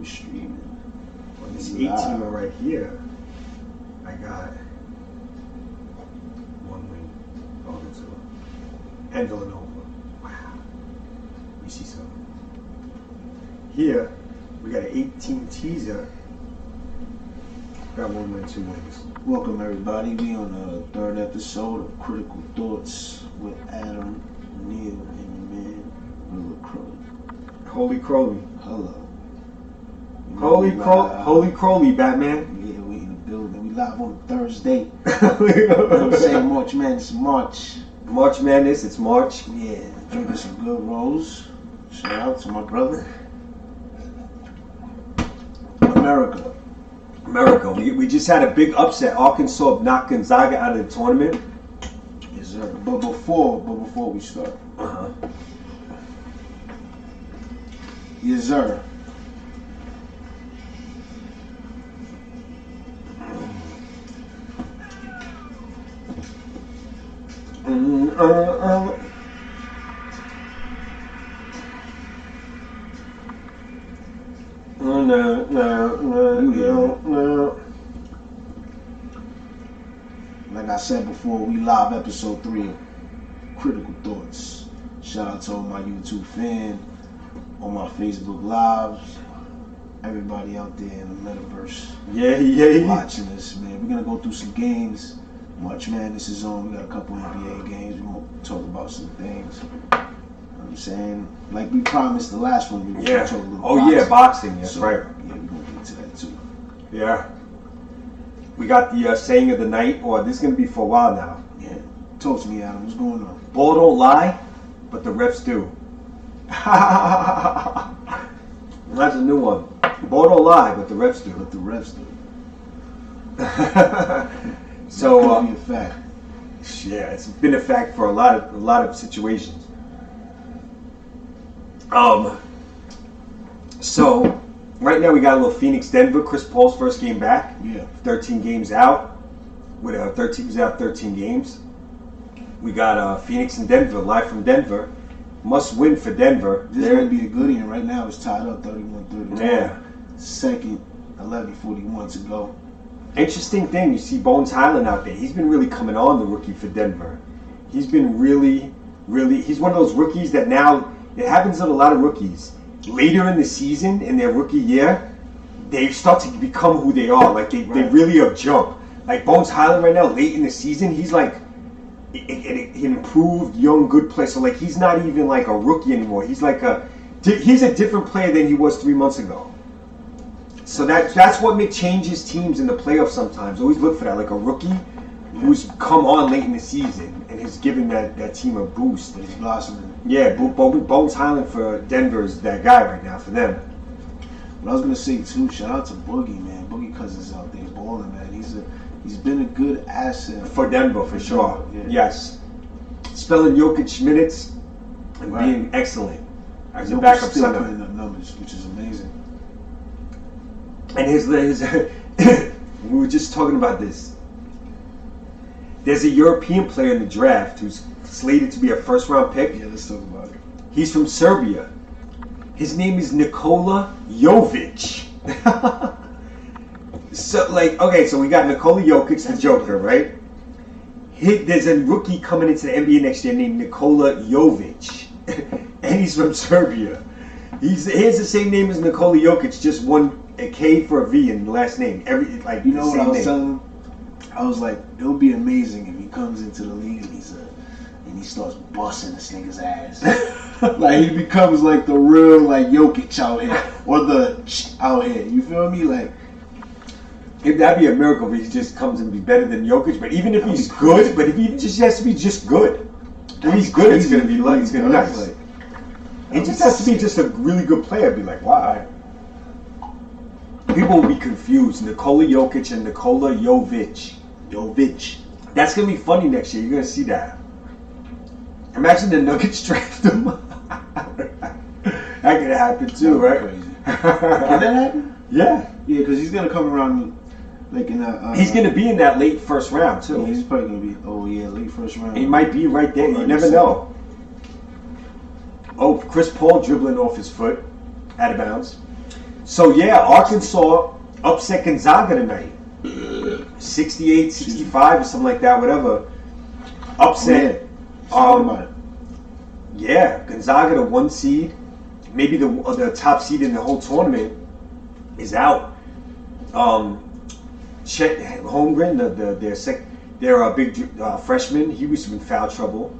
streaming. On this 8-teamer right here, I got one win. Oh, that's all. And Villanova. Wow. We see something. Here, we got an 8-team teaser. Got 1 win, 2 wins. Welcome everybody. We on the 3rd episode of Critical Thoughts with Adam, Neil, and your man, Willa Crowley. Holy Crowley. Hello. Holy Crowley, Batman. Yeah, we in the building. We live on Thursday. You know what I'm saying? March Madness, March. March Madness, it's March. Yeah, drinking some good rolls. Shout out to my brother. America. We just had a big upset. Arkansas knocked Gonzaga out of the tournament. Yes, sir. But before we start. Yes, sir. No. Like I said before, we live episode 3 of Critical Thoughts. Shout out to all my YouTube fans, all my Facebook lives, everybody out there in the metaverse. Yeah. Watching this, man. We're gonna go through some games. March Madness is on. We got a couple NBA games. We're gonna talk about some things. You know what I'm saying? Like we promised the last one, we were gonna talk a little boxing. Boxing. That's so, right. Yeah, we're gonna get into that too. Yeah. We got the saying of the night, or this is going to be for a while now. Yeah. Talk to me, Adam. What's going on? Ball don't lie, but the refs do. That's a new one. Ball don't lie, but the refs do. But the refs do. So, that could be a fact. Yeah, it's been a fact for a lot of situations. So, right now we got a little Phoenix-Denver. Chris Paul's first game back. Yeah. 13 games out. With 13 games. We got Phoenix and Denver, live from Denver. Must win for Denver. This is going to be a goodie, and right now it's tied up 31-31. Yeah. Second, 11:41 to go. Interesting thing, you see Bones Highland out there. He's been really coming on, the rookie for Denver. He's been really, he's one of those rookies that now, it happens with a lot of rookies. Later in the season, in their rookie year, they start to become who they are. Like, they really have jumped. Like, Bones Highland right now, late in the season, he's like an improved, young, good player. So, like, he's not even like a rookie anymore. He's like he's a different player than he was 3 months ago. So that's what changes teams in the playoffs sometimes. Always look for that, like a rookie who's come on late in the season and has given that team a boost. But he's blossoming. Yeah, Bones Highland for Denver is that guy right now for them. What I was gonna say too, shout out to Boogie, man. Boogie Cousins out there balling, man. He's been a good asset for Denver for sure. Yeah. Yes, spelling Jokic minutes and being excellent as a Jokic backup still center. putting up numbers, which is amazing. And his we were just talking about this. There's a European player in the draft who's slated to be a first-round pick. Yeah, let's talk about it. He's from Serbia. His name is Nikola Jovic. So, so we got Nikola Jokic, the Joker, right? There's a rookie coming into the NBA next year named Nikola Jovic, and he's from Serbia. He has the same name as Nikola Jokic, just a K for a V in the last name. You know what I was telling him? I was like, it would be amazing if he comes into the league and he starts busting this nigga's ass. Like he becomes like the real Jokic out here, or the out here. You feel me? Like that'd be a miracle if he just comes and be better than Jokic. But even if he's good, but if he just has to be just good, if he's good, it's gonna be nice. It just has to be just a really good player. Be like, wow. People will be confused. Nikola Jokic and Nikola Jovic. That's going to be funny next year. You're going to see that. Imagine the Nuggets draft him. That could happen too, right? Crazy. Can that happen? Yeah. Yeah, because he's going to come around like in that... he's going to be in that late first round too. Yeah, he's probably going to be, late first round. He might be right there. You never know. Oh, Chris Paul dribbling off his foot. Out of bounds. So yeah, Arkansas upset Gonzaga tonight. 68, 65 or something like that, whatever. Upset. Yeah, Gonzaga, the 1 seed, maybe the top seed in the whole tournament, is out. Chet Holmgren, their big freshman, he was in foul trouble.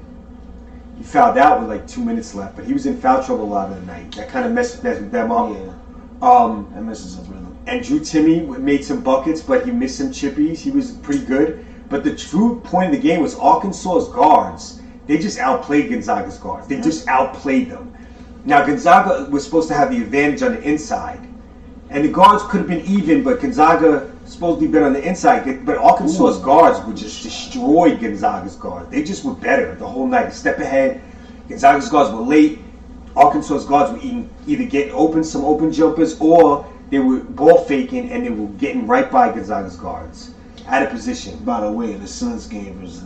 He fouled out with like 2 minutes left, but he was in foul trouble a lot of the night. That kind of messed them up. Yeah. That messes up rhythm. And Drew Timme made some buckets, but he missed some chippies. He was pretty good. But the true point of the game was Arkansas's guards. They just outplayed Gonzaga's guards. They just outplayed them. Now, Gonzaga was supposed to have the advantage on the inside. And the guards could have been even, but Gonzaga supposedly better on the inside. But Arkansas's guards would just destroy Gonzaga's guards. They just were better the whole night. A step ahead. Gonzaga's guards were late. Arkansas's guards were either getting some open jumpers, or they were ball faking and they were getting right by Gonzaga's guards out of position. By the way, the Suns game versus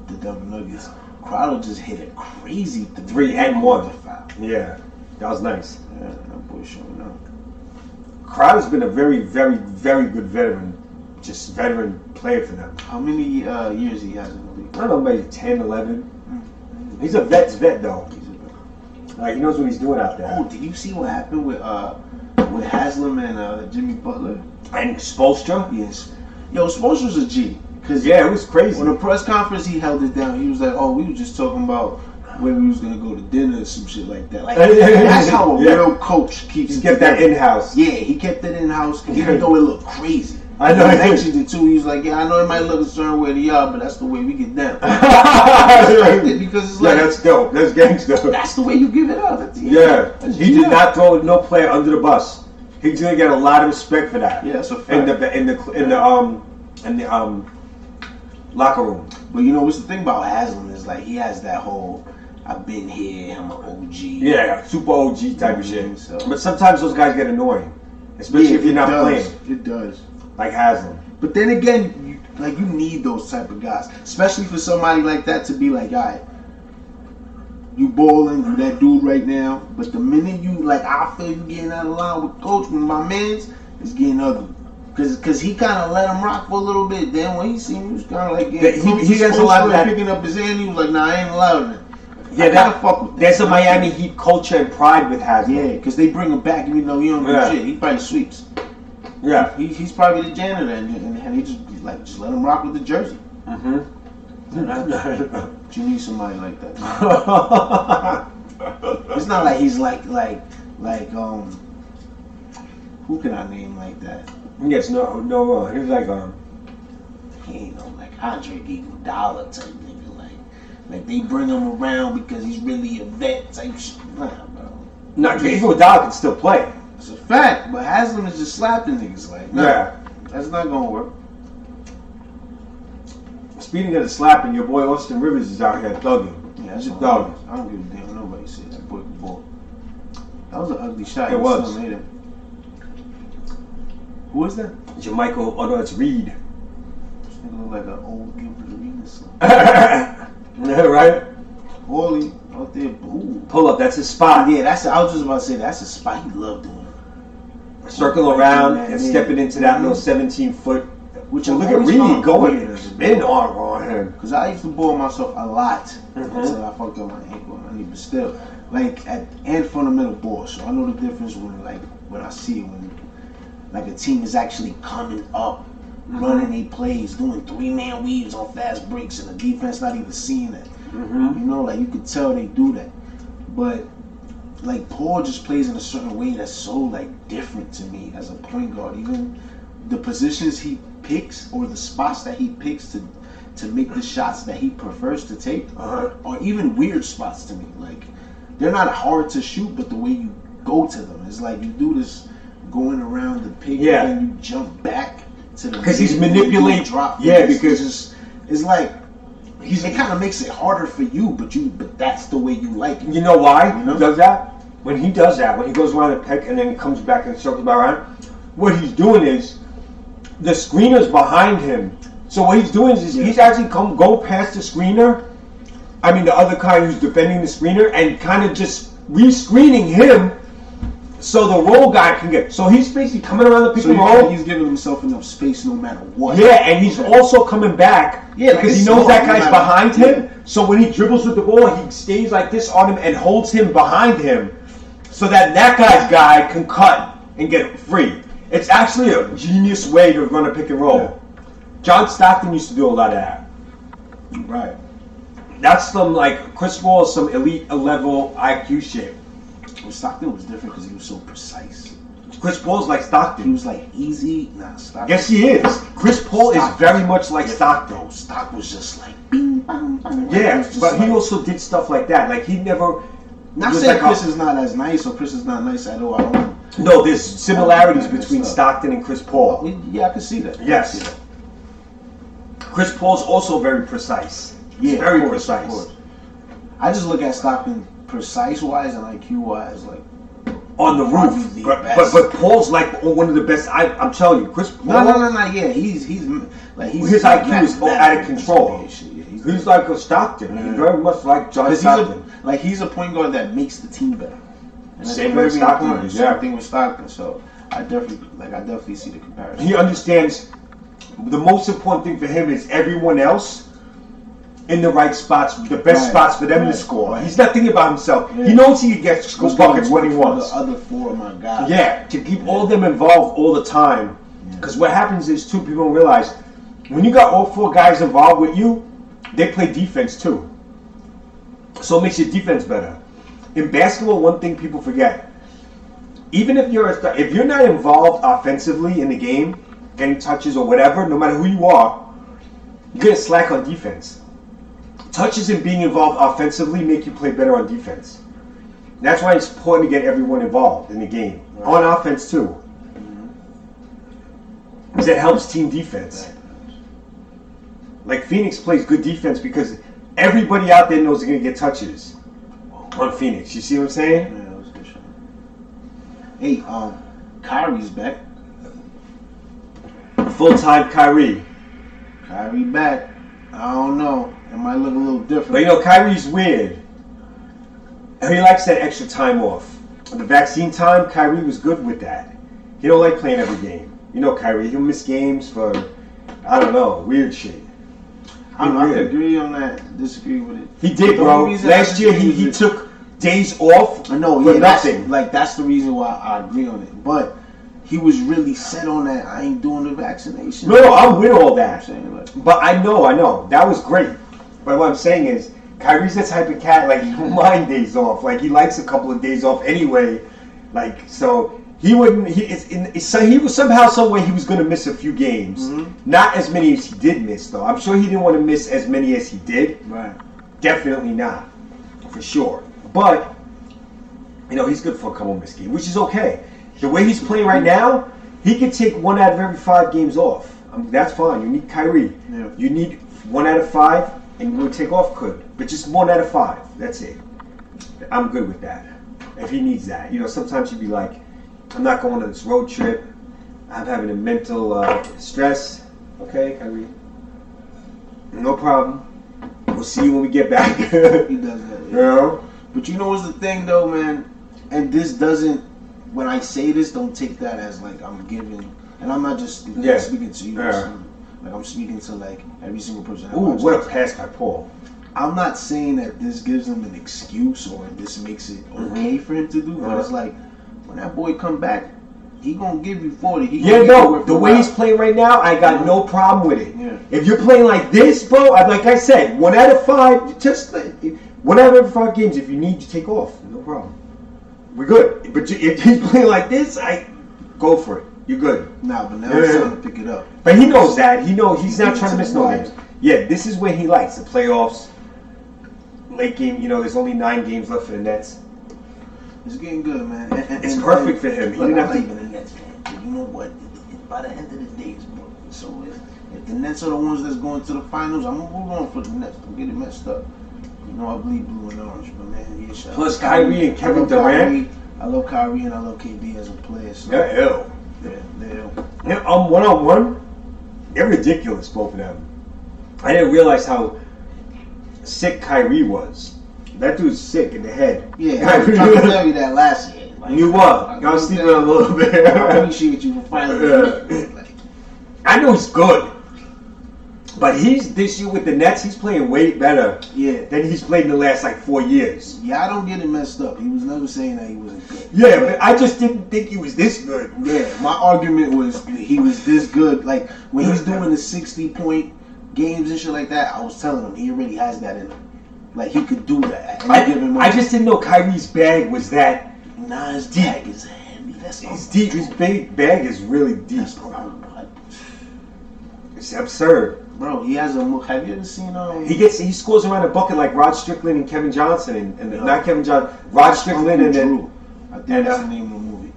the Denver Nuggets, Crowder just hit a crazy 3 and 1. Yeah, that was nice. Yeah, that boy showing up. Crowder's been a very, very, very good veteran player for them. How many years he has in the league? I don't know, maybe 10, 11. He's a vet though. Like, he knows what he's doing out there. Oh, did you see what happened with Haslam and Jimmy Butler? And Spoelstra? Yes. Yo, Spoelstra's a G. Cause yeah, it was crazy. On the press conference, he held it down. He was like, "Oh, we were just talking about where we was gonna go to dinner or some shit like that." Like that's how a real coach keeps. He kept that in house. Yeah, he kept it in house, even though it looked crazy. I know. He mentioned it too. He was like, "Yeah, I know it might look a certain way to y'all, but that's the way we get down." Because it's like, that's dope. That's gangster. That's the way you give it up. That's he did not throw no player under the bus. He's gonna get a lot of respect for that. Yeah, that's a fact. In the locker room. But you know what's the thing about Haslam is like he has that whole I've been here, I'm an OG. Yeah, super OG type of shit. So. But sometimes those guys get annoying, especially if you're not playing. It does. Like Haslam. But then again, you need those type of guys, especially for somebody like that to be like, all right, you balling, you that dude right now. But the minute you I feel you getting out of line with coach, with my man's, it's getting ugly. Cause he kind of let him rock for a little bit. Then when he seen he was kind of like getting he has a lot of that. Picking up his hand, he was like, nah, I ain't allowed it. Yeah, that fuck with that. There's a Miami Heat culture and pride with Haslam. Yeah, because they bring him back even though he don't do shit. He probably sweeps. Yeah, he's probably the janitor, and he just let him rock with the jersey. Mm-hmm. You need somebody like that. It's not like he's like who can I name like that? Yes, no. He was like he ain't no like Andre Iguodala type nigga. Like they bring him around because he's really a vet type shit. Nah, bro. No, Iguodala can still play. It's a fact, but Haslam is just slapping niggas like, nah, that's not gonna work. Speaking of the slapping, your boy Austin Rivers is out here thugging. Yeah, that's a dog. I don't give a damn what nobody said. That boy can ball. That was an ugly shot. It was. Who is that? Jermichael. Oh no, it's Reed. This nigga look like an old Gilbert Arenas song. Yeah, right? Holy out there, ooh. Pull up, that's his spot. Yeah, I was just about to say that's a spot he loved doing. Circle around and stepping into that little 17-foot. Which look at Reed going. Spin on him. Because I used to ball myself a lot until I fucked up my ankle. But still, and fundamental ball. So I know the difference when I see it when a team is actually coming up, running their plays, doing 3-man weaves on fast breaks, and the defense not even seeing that. You know, you could tell they do that. But Paul just plays in a certain way that's so different to me as a point guard. Even the positions he picks or the spots that he picks to make the shots that he prefers to take are even weird spots to me. They're not hard to shoot, but the way you go to them, it's like you do this going around the pick and then you jump back to the because he's manipulating drop. Yeah, because it's like it kind of makes it harder for you, but that's the way you like it. You know why he does that? When he does that, when he goes around the pick and then comes back and circles back around, what he's doing is the screener's behind him. So what he's doing is he's actually go past the screener. I mean the other guy who's defending the screener and kind of just re-screening him So the roll guy can get. So he's basically coming around the pick So and roll. he's giving himself enough space no matter what. Yeah, and he's also coming back because he knows that guy's behind him. So when he dribbles with the ball, he stays like this on him and holds him behind him, so that guy's guy can cut and get free. It's actually a genius way to run a pick and roll. Yeah. John Stockton used to do a lot of that. Right. That's some like Chris Paul is some elite level IQ shit. Well, Stockton was different because he was so precise. Chris Paul's like Stockton. He was like easy. Nah, Stockton. Yes, he is. Chris Paul is very much like Stockton. Stock was just like bing, bang, bang. Yeah, but he also did stuff like that. Like he never. Not saying like Chris is not as nice or Chris is not nice at all. I don't. No, there's similarities between Stockton and Chris Paul. Yeah, I can see that. Yes. Chris Paul's also very precise. Yeah, very precise. Of course. I just look at Stockton precise-wise and IQ-wise, like on the roof. But Paul's like one of the best. I'm telling you, Chris Paul. No. Yeah, he's like his IQ is out of control. He's like a Stockton. He's very much like John Stockton. He's a point guard that makes the team better. And same with Stockton. Same thing with Stockton. So I definitely see the comparison. He understands. The most important thing for him is everyone else in the right spots, the best spots for them to score. He's not thinking about himself. Yeah. He knows he can get score buckets when he wants. The other four of my guys. Yeah, to keep all of them involved all the time. Because what happens is, too, people don't realize, when you got all four guys involved with you, they play defense too. So it makes your defense better. In basketball, one thing people forget, even if you're not involved offensively in the game, getting touches or whatever, no matter who you are, you're going to slack on defense. Touches and being involved offensively make you play better on defense. And that's why it's important to get everyone involved in the game. Right. On offense too. Because it helps team defense. Right. Like Phoenix plays good defense because everybody out there knows they're going to get touches on Phoenix. You see what I'm saying? Yeah, that was a good shot. Hey, Kyrie's back. Full-time Kyrie. Kyrie back. I don't know. It might look a little different. But you know, Kyrie's weird. He likes that extra time off. The vaccine time, Kyrie was good with that. He don't like playing every game. You know Kyrie, he'll miss games for, I don't know, weird shit. I can agree on that, disagree with it. He did, bro. Last year he took days off for nothing. That's the reason why I agree on it. But he was really set on that. I ain't doing the vaccination. No, I'm with all that. But I know. That was great. But what I'm saying is, Kyrie's the type of cat, like, he don't mind days off. Like, he likes a couple of days off anyway. Like, so he wouldn't, he was somehow, some way, he was going to miss a few games. Mm-hmm. Not as many as he did miss, though. I'm sure he didn't want to miss as many as he did. Right. Definitely not. For sure. But, you know, he's good for a couple of missed games, which is okay. The way he's playing right now, he could take 1 out of every 5 games off. That's fine. You need Kyrie. Yeah. You need 1 out of 5. And we'll take off but just 1 out of 5. That's it. I'm good with that. If he needs that. You know, sometimes you'd be like, I'm not going on this road trip. I'm having a mental stress. Okay, Kyrie? No problem. We'll see you when we get back. He does that. Yeah. But you know what's the thing, though, man? And this doesn't, when I say this, don't take that as like I'm giving, and I'm not just speaking to you. Yeah. Like, I'm speaking to, like, every single person. Ooh, what a pass by Paul. I'm not saying that this gives him an excuse or this makes it okay for him to do, but it's like, when that boy come back, he gonna give you 40. The way he's playing right now, I got no problem with it. Yeah. If you're playing like this, bro, like I said, 1 out of 5, just 1 out of every 5 games, if you need to take off, no problem. We're good. But if he's playing like this, go for it. You're good. Nah, but now he's trying to pick it up. But he knows that. He knows he's not trying to miss no games. Yeah, this is where he likes the playoffs, late game. You know, there's only 9 games left for the Nets. It's getting good, man. It's perfect for him. He didn't have to. Even the Nets fan. But you know what? By the end of the day, it's broken. So if the Nets are the ones that's going to the finals, I'm gonna move on for the Nets. Don't get it messed up. You know, I bleed blue and orange, but man, yeah, shout plus Kyrie and Kevin Durant. I love Kyrie and I love KD as a player. So. They're ill. Yeah, one-on-one, they're ridiculous, both of them. I didn't realize how sick Kyrie was. That dude's sick in the head. Yeah, I was trying to tell you that last year. Like, You what? Y'all sleeping a little bit. I appreciate you for finally. Like, I know he's good. But he's this year with the Nets, he's playing way better than he's played in the last like 4 years. Yeah, I don't get it messed up. He was never saying that he wasn't good. Yeah, but I just didn't think he was this good. Yeah, my argument was he was this good. Like when he's doing the 60-point games and shit like that, I was telling him he already has that in him. Like he could do that. I just didn't know Kyrie's bag was that. Nah, his bag is heavy. That's His deep. His big bag is really deep. That's It's absurd. Bro, he has a. Have you ever seen He scores around a bucket like Rod Strickland and Kevin Johnson and not Kevin Johnson, Rod Strickland and Drew. I think that's the name of the movie.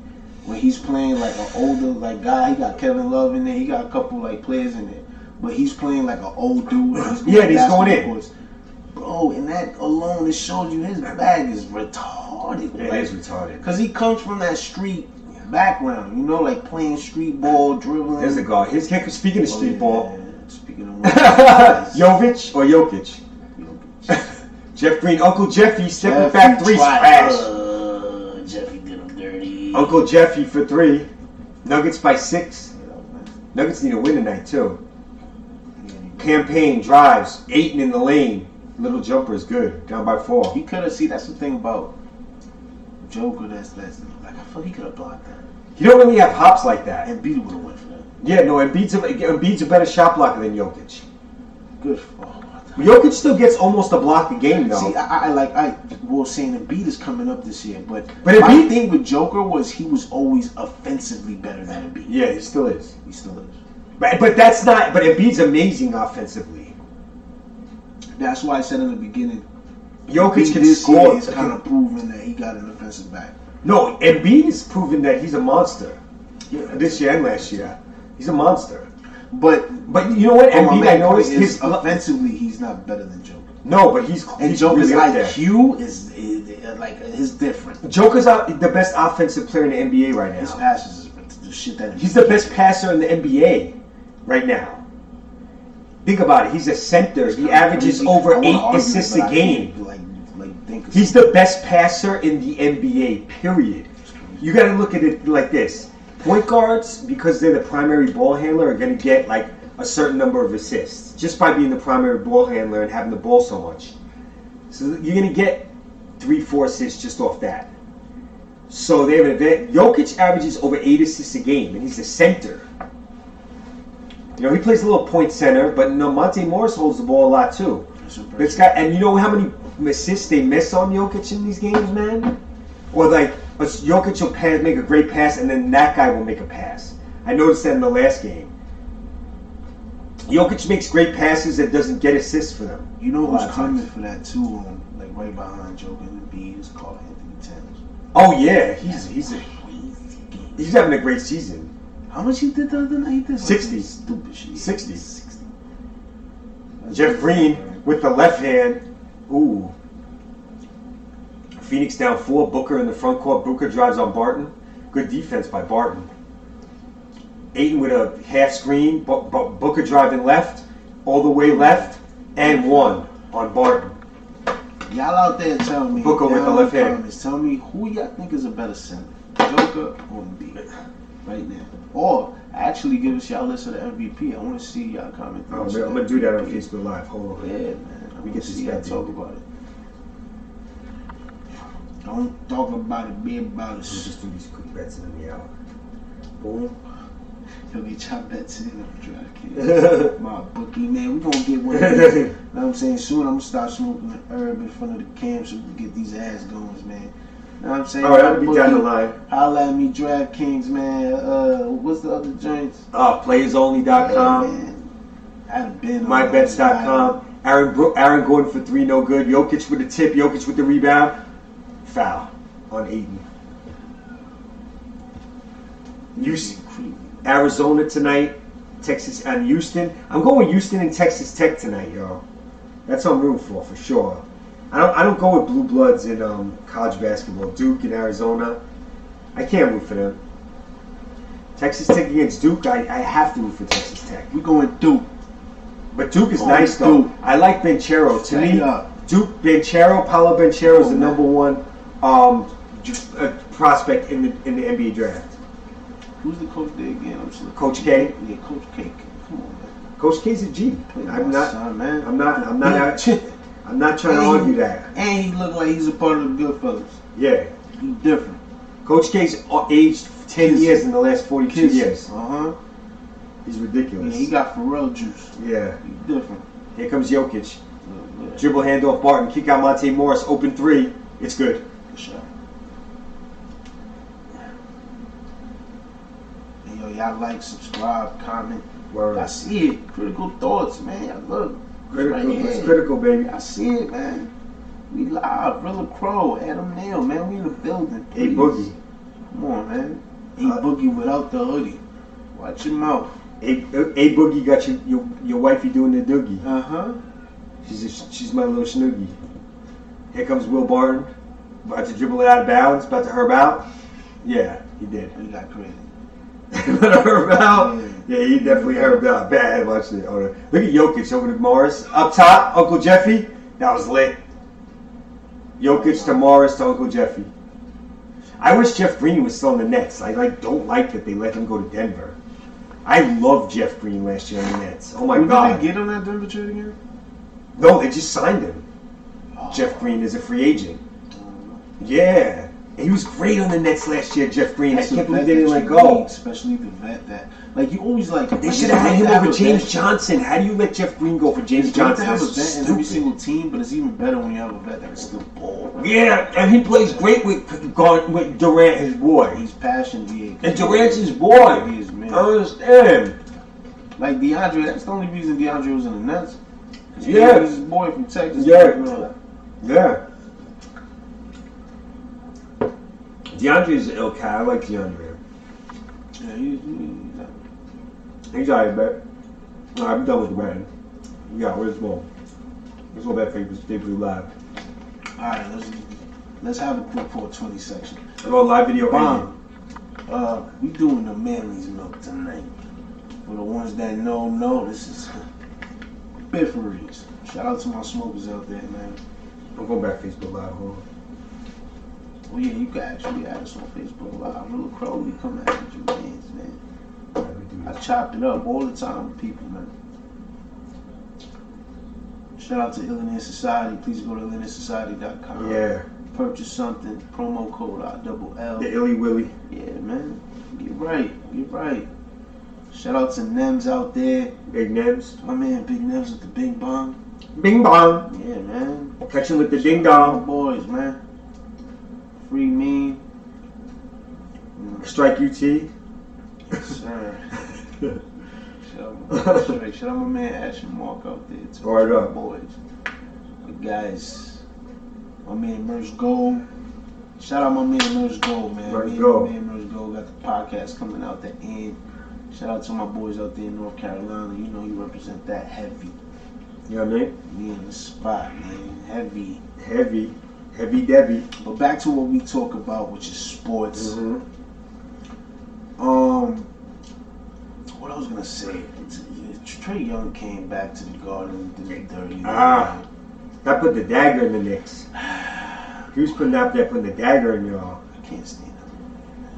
When he's playing like an older like guy, he got Kevin Love in there. He got a couple like players in there, but he's playing like an old dude. And he's going in. Course. Bro, and that alone, it shows you his bag is retarded. Yeah, it is retarded. Because he comes from that street background, you know, like playing street ball, dribbling. There's a guy. His kicker. Speaking of street ball. Speaking of Jovic or Jokic? Jeff Green. Uncle Jeffy stepping back three smash. Jeffy did him dirty. Uncle Jeffy for 3. Nuggets by 6. Nuggets need a win tonight too. Campaign drives. Ayton in the lane. Little jumper is good. Down by 4. He could have. See, that's the thing about Joker. That's like I feel he could have blocked that. He don't really have hops like that. And Embiid would have went for that. Yeah, no. Embiid's a better shot blocker than Jokic. Good. Jokic still gets almost a block a game though. See, I was saying Embiid is coming up this year, but my thing with Joker was he was always offensively better than Embiid. Yeah, he still is. He still is. But that's not. But Embiid's amazing offensively. That's why I said in the beginning, Jokic can score. He's kind of proven that he got an offensive back. No, Embiid has proven that he's a monster. Yeah, this year and last year, he's a monster. But you know what? Embiid, I know is offensively he's not better than Joker. No, but he's Joker's really IQ is different. Joker's the best offensive player in the NBA right now. His passes is the shit that he's the best passer in the NBA right now. Think about it. He's a center. He averages over 8 assists a game. He's the best passer in the NBA. Period. You got to look at it like this. Point guards, because they're the primary ball handler, are going to get like a certain number of assists just by being the primary ball handler and having the ball so much. So you're going to get 3-4 assists just off that. So they have an advantage. Jokic averages over 8 assists a game, and he's a center. You know, he plays a little point center, but Monte Morris holds the ball a lot too. This guy, and you know how many assists they miss on Jokic in these games, man? Or like Jokic will make a great pass, and then that guy will make a pass. I noticed that in the last game. Jokic makes great passes that doesn't get assists for them. You know who's coming for that too? Like right behind Joker and Embiid is called Anthony Towns. Oh yeah, he's having a great season. How much he did the other night? He did 60. Stupid shit. 60. Jeff Green with the left hand. Ooh. Phoenix down 4. Booker in the front court. Booker drives on Barton. Good defense by Barton. Ayton with a half screen. Booker driving left. All the way left. And 1 on Barton. Y'all out there tell me. Booker with the left hand. Tell me who y'all think is a better center. Joker or Embiid? Right now. Or actually give us y'all list of the MVP. I want to see y'all comment. I'm going to do that on Facebook Live. Hold on. Yeah, man. We get see y'all talk about it. Don't talk about it, be about it. We'll just do these quick bets and then we out. Boom. He'll get your bets in on DraftKings. My bookie, man. We're going to get one of these. You know what I'm saying? Soon I'm going to start smoking the herb in front of the camp so we can get these ass going, man. You know what I'm saying? All right, I'll be down the line. Holla at me, DraftKings, man. What's the other joints? Playersonly.com. MyBets.com. Aaron Gordon for 3, no good. Jokic with the tip. Jokic with the rebound. Foul on Ayton. Arizona tonight. Texas and Houston. I'm going with Houston and Texas Tech tonight, yo. That's what I'm rooting for sure. I don't go with blue bloods in college basketball. Duke and Arizona, I can't root for them. Texas Tech against Duke, I have to root for Texas Tech. We're going Duke. But Duke is nice though. I like Banchero. To me, Duke Banchero, Paolo Banchero is the number one prospect in the NBA draft. Who's the coach there again? I'm just Coach K. Yeah, Coach K. Come on, man. Coach K's a G. I'm not trying to argue that. And he look like he's a part of the Goodfellas. Yeah. He's different. Coach K's aged 10 years in the last 42 years. He's ridiculous. Yeah, he got Pharrell juice. Yeah. He's different. Here comes Jokic. Dribble handoff Barton. Kick out Monte Morris. Open three. It's good. Good shot. Hey, yo, y'all like, subscribe, comment. Word. I see it. Critical thoughts, man. Y'all look. Critical. Right, It's critical, baby. I see it, man. We live. Rilla Crow, Adam Neal, man. We in the building. Hey, Please. Boogie. Come on, man. Hey, Boogie without the hoodie. Watch your mouth. Hey, Boogie got your wifey doing the doogie. She's my little snoogie. Here comes Will Barton. About to dribble it out of bounds. About to herb out. Yeah, he did. He got crazy. Herb out. Yeah, he definitely herbed out. Bad. Watch it. Oh, look at Jokic over to Morris. Up top, Uncle Jeffy. That was lit. Jokic to Morris to Uncle Jeffy. I wish Jeff Green was still in the Nets. I don't like that they let him go to Denver. I loved Jeff Green last year in the Nets. Oh my God. Did they get on that Denver trade again? No, they just signed him. Jeff Green is a free agent. Yeah. He was great on the Nets last year, Jeff Green. I can't believe they didn't let go. Especially the vet that, like, you always like. They should have had him over James Johnson. How do you let Jeff Green go for James Johnson? You have a vet in every single team, but it's even better when you have a vet that can still ball. Yeah, and he plays great with Durant, his boy. He's passionate. And Durant's his boy. He is, man. I understand. Like DeAndre, that's the only reason DeAndre was in the Nets. Yeah. He's his boy from Texas. Yeah. Yeah. DeAndre's an ill cat. I like DeAndre. Yeah, he's alright, man. No, I'm done with the man. Yeah, where's more? Let's go back for Staples Live. Alright, let's have a quick 420 section. I got a live video. We doing the Manly's milk tonight. For the ones that know, this is Bifferys. Shout out to my smokers out there, man. I'm going back Facebook Live, hold on. Oh yeah, you can actually add us on Facebook Live. Little Crowley come at you, man. I chopped it up all the time with people, man. Shout out to Illinois Society. Please go to IllinoisSociety.com. Yeah. Purchase something. Promo code ILL. The Illy Willy. Yeah, man. Get right. Shout out to Nems out there. Big Nems. My man, Big Nems with the Bing Bong. Bing Bong. Yeah, man. Catch him with the ding dong. Boys, man. Free me. Strike UT. Sir. Shout out my man Ashton Mark out there too. Word up. Boys. But guys, my man Merch Gold. Shout out my man Merch Gold, man. Merch Gold. My man Merch Gold got the podcast coming out the end. Shout out to my boys out there in North Carolina. You know you represent that heavy. You know what I mean? Me in the spot, man. Heavy. Heavy Debbie. But back to what we talk about, which is sports. Mm-hmm. What I was gonna say, Trae Young came back to the Garden, did the dirty. That put the dagger in the Knicks. He was putting the dagger in y'all. I can't stand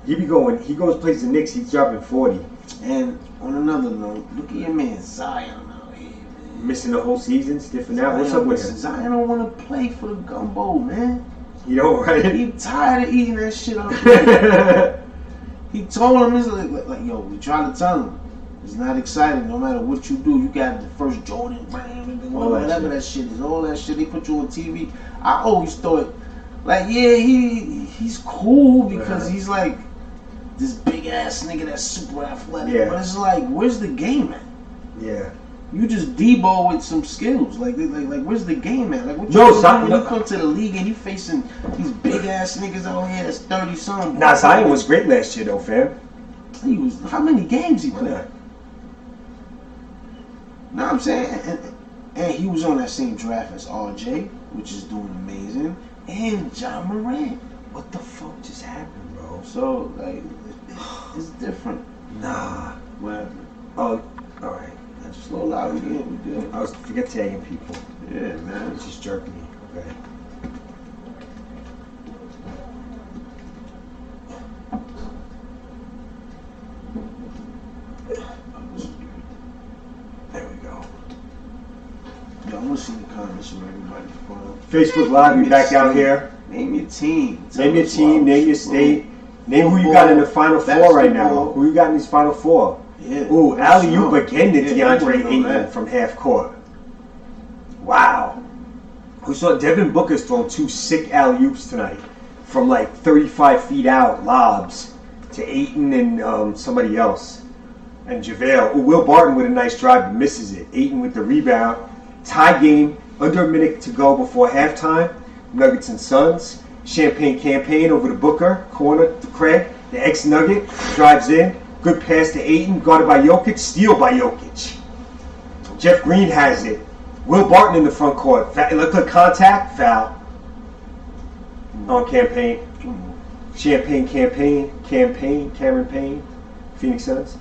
him. He goes plays the Knicks, he's dropping 40. And on another note, look at your man Zion out here, man. Missing the whole season, stiffing out. What's up with him? Zion don't want to play for the gumbo, man. You know, right? He tired of eating that shit up there. He told him, he's like, yo, we trying to tell him. It's not exciting. No matter what you do, you got the first Jordan brand, whatever that shit is. All that shit, they put you on TV. I always thought, like, yeah, he's cool because he's like this big ass nigga that's super athletic. Yeah. But it's like, where's the game at? Yeah. You just Debo with some skills. Like where's the game at? Like, what you Zion, when you come to the league and you facing these big ass niggas out here that's 30-something. Nah, Zion was great last year though, fam. He was. How many games he played? Yeah. Know what I'm saying? And he was on that same draft as RJ, which is doing amazing, and John Morant. What the fuck just happened, bro? So, like, it's different. Nah. What happened? Oh, alright. Slow loud again, we good. I was forget tagging people. Yeah, man. It's just jerking me. Okay. see the comments from everybody. Facebook Live, we back out here. Name your team. Name your team, name your state. Name who you got in the Final Four right now. Who you got in these Final Four? Yeah. Ooh, alley-oop again to DeAndre Ayton that. from half court. Wow. Who saw Devin Booker's thrown 2 sick alley-oops tonight from like 35 feet out, lobs, to Ayton and somebody else. And JaVale. Ooh, Will Barton with a nice drive, but misses it. Ayton with the rebound. Tie game, under a minute to go before halftime. Nuggets and Suns. Champagne campaign over to Booker. Corner to Craig. The ex-Nugget drives in. Good pass to Ayton. Guarded by Jokic. Steal by Jokic. Jeff Green has it. Will Barton in the front court. Look at contact. Foul. On campaign. Champagne campaign. Cameron Payne. Phoenix Suns.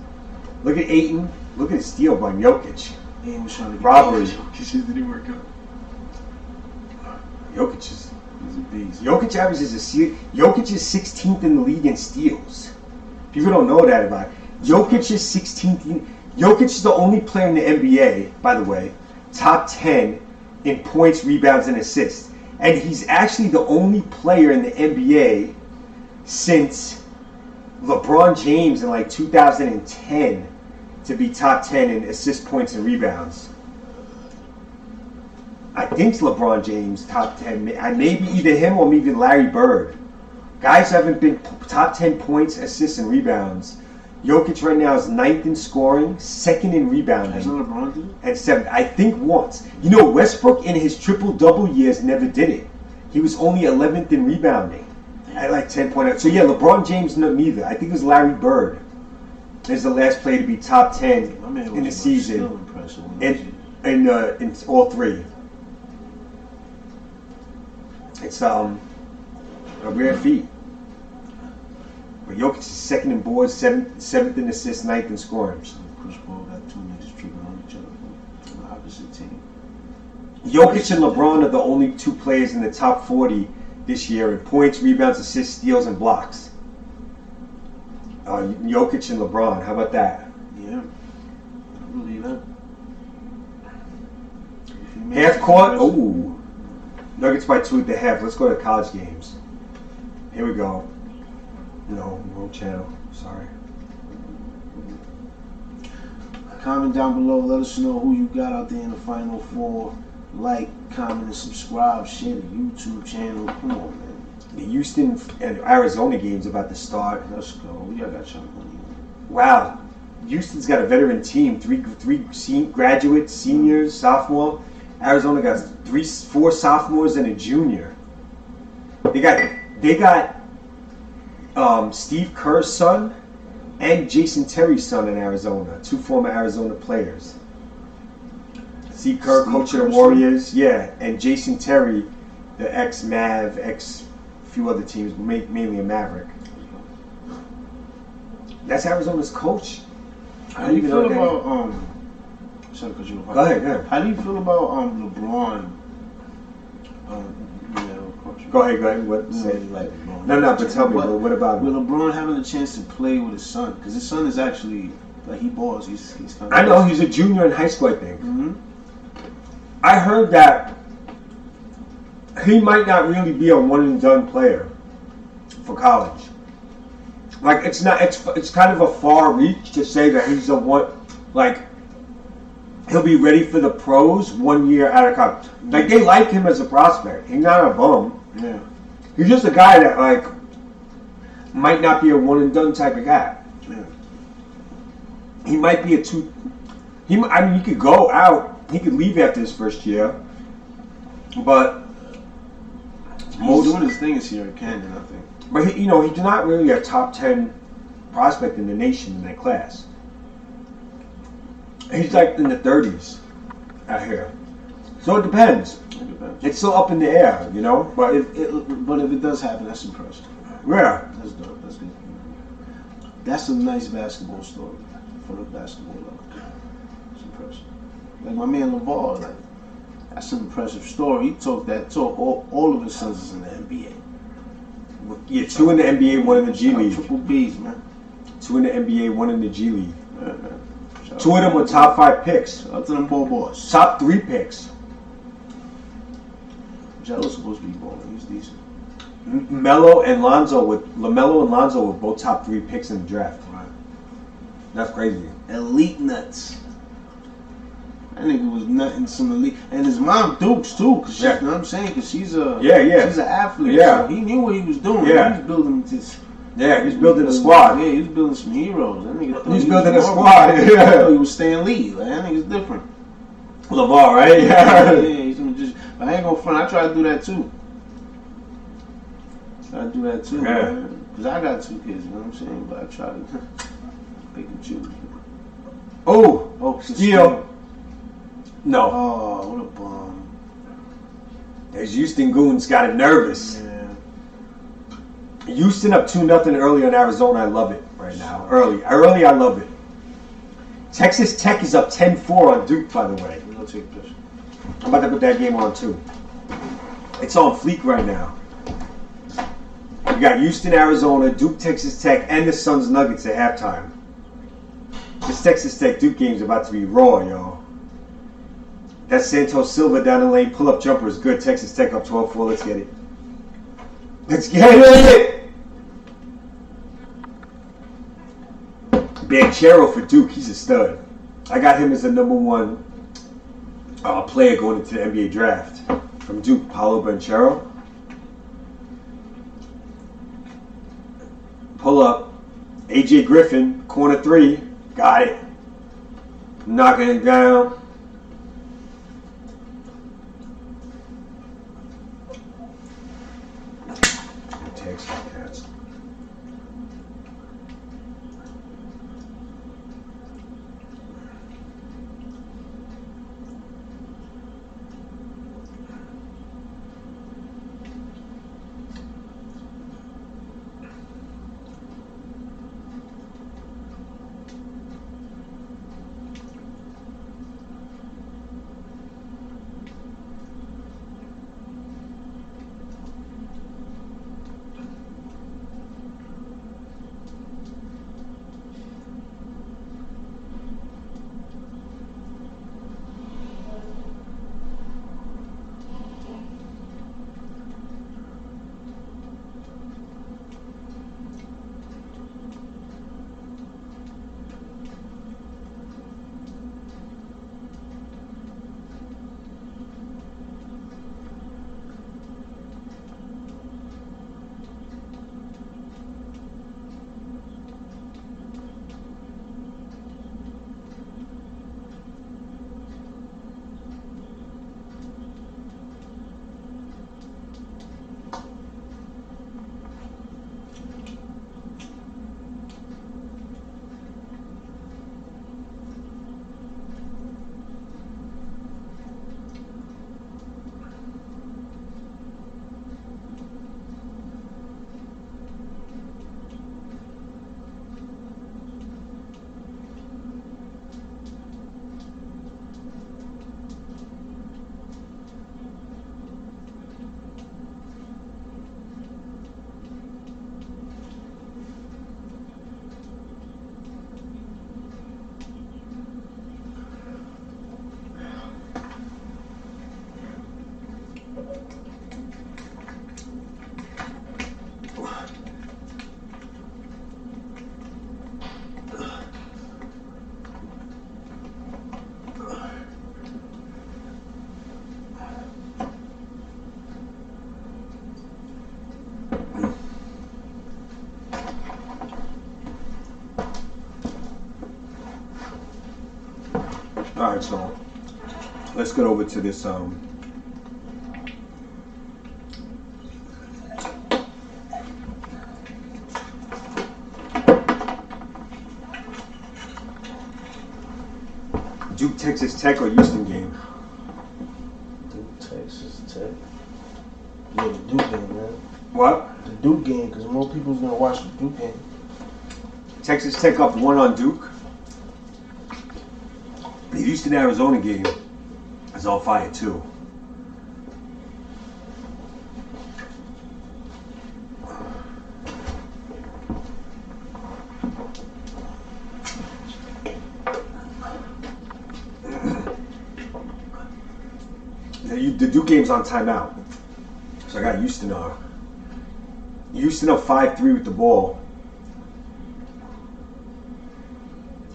Look at Ayton. Look at the steal by Jokic. Ayton was trying to get robbery. Jokic didn't work out. Jokic is... He's a beast. Jokic averages a steal. Jokic is 16th in the league in steals. People don't know that about it. Jokic is 16th. Jokic is the only player in the NBA, by the way, top 10 in points, rebounds, and assists. And he's actually the only player in the NBA since LeBron James in like 2010 to be top 10 in assist, points, and rebounds. I think it's LeBron James top 10. Maybe either him or maybe Larry Bird. Guys haven't been top 10 points, assists, and rebounds. Jokic right now is 9th in scoring, 2nd in rebounding. Hasn't LeBron did it? And 7th. I think once. You know, Westbrook in his triple-double years never did it. He was only 11th in rebounding at like 10.8. So yeah, LeBron James neither. I think it was Larry Bird is the last player to be top 10 in the season. In all three. It's a rare feat. But Jokic is 2nd in boards, 7th in assists, 9th in scoring. Chris Paul got 2 niggas tripping on each other from the opposite team. Jokic and LeBron are the only 2 players in the top 40 this year in points, rebounds, assists, steals, and blocks. Jokic and LeBron, how about that? Yeah, I believe that. Half court, ooh. Nuggets by 2 at the half. Let's go to college games. Here we go. No, wrong channel. Sorry. Comment down below. Let us know who you got out there in the Final Four. Like, comment, and subscribe. Share the YouTube channel. Come on, man. The Houston and Arizona game's about to start. Let's go. We got your money. Wow. Houston's got a veteran team. Three graduates, seniors, sophomore. Arizona got 4 sophomores and a junior. They got Steve Kerr's son and Jason Terry's son in Arizona, 2 former Arizona players. Steve Kerr, coach of the Warriors, yeah, and Jason Terry, the ex-Mav, few other teams, mainly a Maverick. That's Arizona's coach. How do you feel about sorry, because you were Go ahead. How do you feel about LeBron? Go ahead. What? Say like no, but tell me, what about with LeBron having the chance to play with his son? Because his son is actually like he balls. He's kind of. I know he's a junior in high school, I think. Mm-hmm. I heard that he might not really be a one and done player for college. Like it's kind of a far reach to say that he's a one. Like he'll be ready for the pros 1 year out of college. Like they like him as a prospect. He's not a bum. Yeah. He's just a guy that like might not be a one and done type of guy. Yeah. He might be a two. He could go out. He could leave after his first year, but he's doing his thing here at Camden, I think. But he's not really a top 10 prospect in the nation in that class. He's like in the 30s out here. So it depends. It's still up in the air, But if it does happen, that's impressive. Yeah. That's dope. That's good. That's a nice basketball story for the basketball level. It's impressive. Like my man LeVar, like that's an impressive story. He took all of his sons is in the NBA. Yeah, 2 in the NBA, 1 in the G League. Triple B's, man. 2 in the NBA, 1 in the G League. Yeah, man. 2 of them were top 5 picks. Shout out to them boys. Top 3 picks. Jello's supposed to be balling. He's decent. LaMelo and Lonzo were both top 3 picks in the draft. Right. That's crazy. Elite nuts. That nigga was nutting some elite, and his mom Dukes too. Cause she, you know what I'm saying? Cause she's a she's an athlete. Yeah. So he knew what he was doing. Yeah. He was building this. Yeah, he was building a squad. Yeah, he was building some heroes. That nigga He was building a squad. Yeah. He was Stan Lee. Like, that nigga's different. LeVar, right? Yeah, he's gonna just. But I ain't gonna front. I try to do that too. Man. Cause I got 2 kids. You know what I'm saying? But I try to pick and choose. Oh, steal. No. Oh, what a bum. There's Houston Goons got it nervous. Yeah. Houston up 2-0 early on Arizona. I love it right now. Early, I love it. Texas Tech is up 10-4 on Duke, by the way. We're gonna take a picture. I'm about to put that game on too. It's on fleek right now. You got Houston, Arizona, Duke, Texas Tech, and the Suns Nuggets at halftime. This Texas Tech Duke game's about to be raw, y'all. That Santos Silva down the lane pull-up jumper is good. Texas Tech up 12-4. Let's get it. Let's get it! Banchero for Duke. He's a stud. I got him as the number 1 player going into the NBA draft. From Duke, Paolo Banchero. Pull up. AJ Griffin, corner 3. Got it. Knocking it down. Text like that. Alright, so let's get over to this Duke Texas Tech or Houston game. Duke Texas Tech. Yeah, the Duke game, man. What? The Duke game, because more people's gonna watch the Duke game. Texas Tech up 1 on Duke. The Houston Arizona game is on fire too. The Duke game's on timeout. So I got Houston on. Houston up 5-3 with the ball.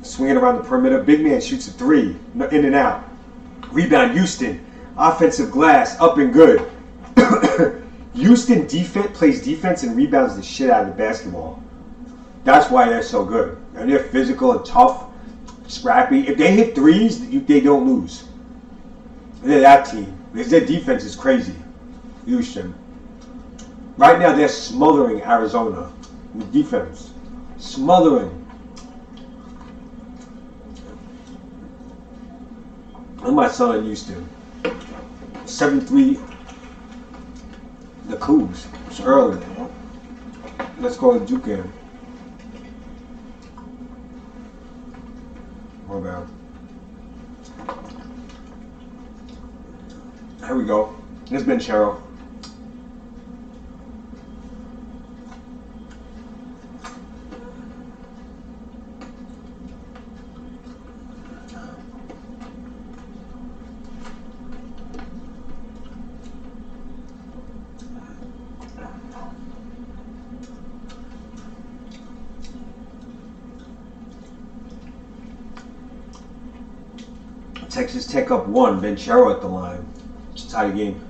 Swinging around the perimeter. Big man shoots a three. In and out. Rebound, Houston. Offensive glass. Up and good. Houston plays defense and rebounds the shit out of the basketball. That's why they're so good. And they're physical and tough, scrappy. If they hit threes, they don't lose. They're that team. Because their defense is crazy. Houston. Right now, they're smothering Arizona with defense. Smothering. And my son in Houston. 7-3. The Cougs. It's early. Let's go to Duke game. My bad. Here we go. This has been Cheryl. Texas Tech up 1, Venchero at the line. It's a tie game.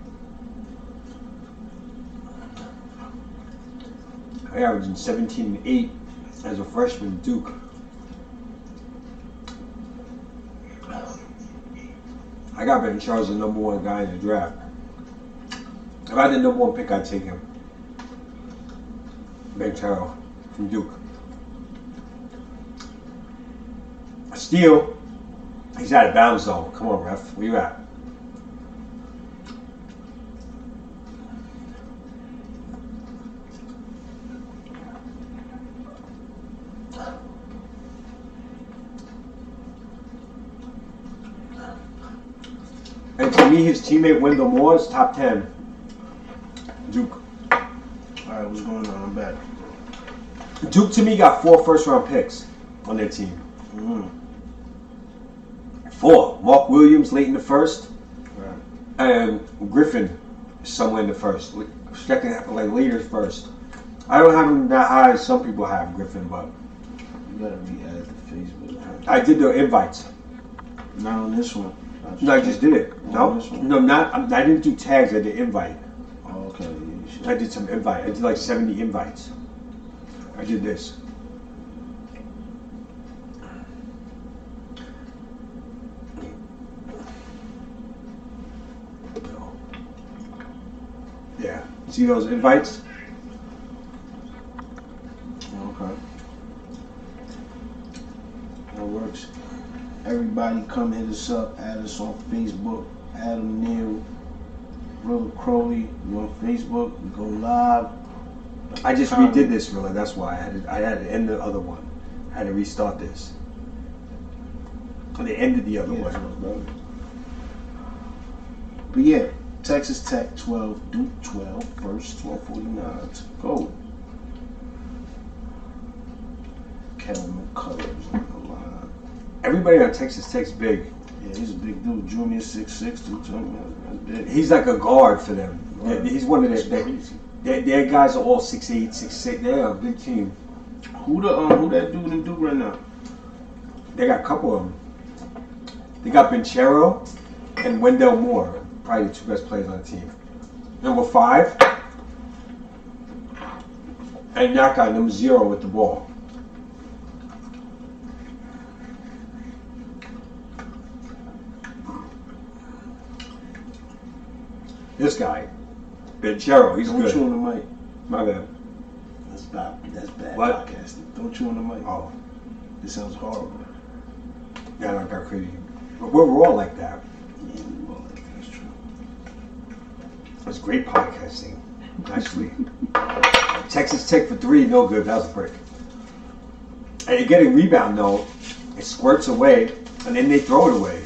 I averaging 17 and 8 as a freshman at Duke. I got Venchero as the number 1 guy in the draft. If I had the number 1 pick, I'd take him. Venchero from Duke. Steal. He's out of bounds though. Come on, ref. Where you at? And to me, his teammate Wendell Moore is top 10. Duke. Alright, what's going on? I'm back. Duke to me got 4 first-round picks on their team. Mm-hmm. 4. Mark Williams late in the first. Right. And Griffin somewhere in the first. Second, like later first. I don't have him that high as some people have Griffin, but You gotta re-add the Facebook. I did the invites. Not on this one. No, I just did it. On No, this one? no, not. I didn't do tags. I did invite. Oh, okay. Yeah, you should. I did some invite. I did like 70 invites. I did this. Yeah. See those invites? Okay. That works. Everybody come hit us up. Add us on Facebook. Adam Neal, Brother Crowley. You on Facebook. We go live. I just redid this, really. That's why I had to end the other one. I had to restart this. They ended the other one. Brother. But yeah, Texas Tech 12, Duke 12, first 12:49. Go. Kevin McCullers on the line. Everybody on Texas Tech's big. Yeah, he's a big dude. Junior 6'6", 220. That's big. He's like a guard for them. Right. He's one of That's their. crazy. Their guys are all 6'8", 6'6". They're a big team. Who that dude in Duke right now? They got a couple of them. They got Benchero and Wendell Moore, probably the 2 best players on the team. Number 5, and that guy, number 0 with the ball. This guy, Benchero, he's Don't good. chew on the mic. My bad. That's bad What? podcasting. Don't chew on the mic. Oh, This sounds horrible. yeah, I got crazy. But we're all like that. Yeah, well, that's true. It's great podcasting, actually. Texas Tech for 3, no good. That was a brick. And you're getting rebound, though. It squirts away, and then they throw it away.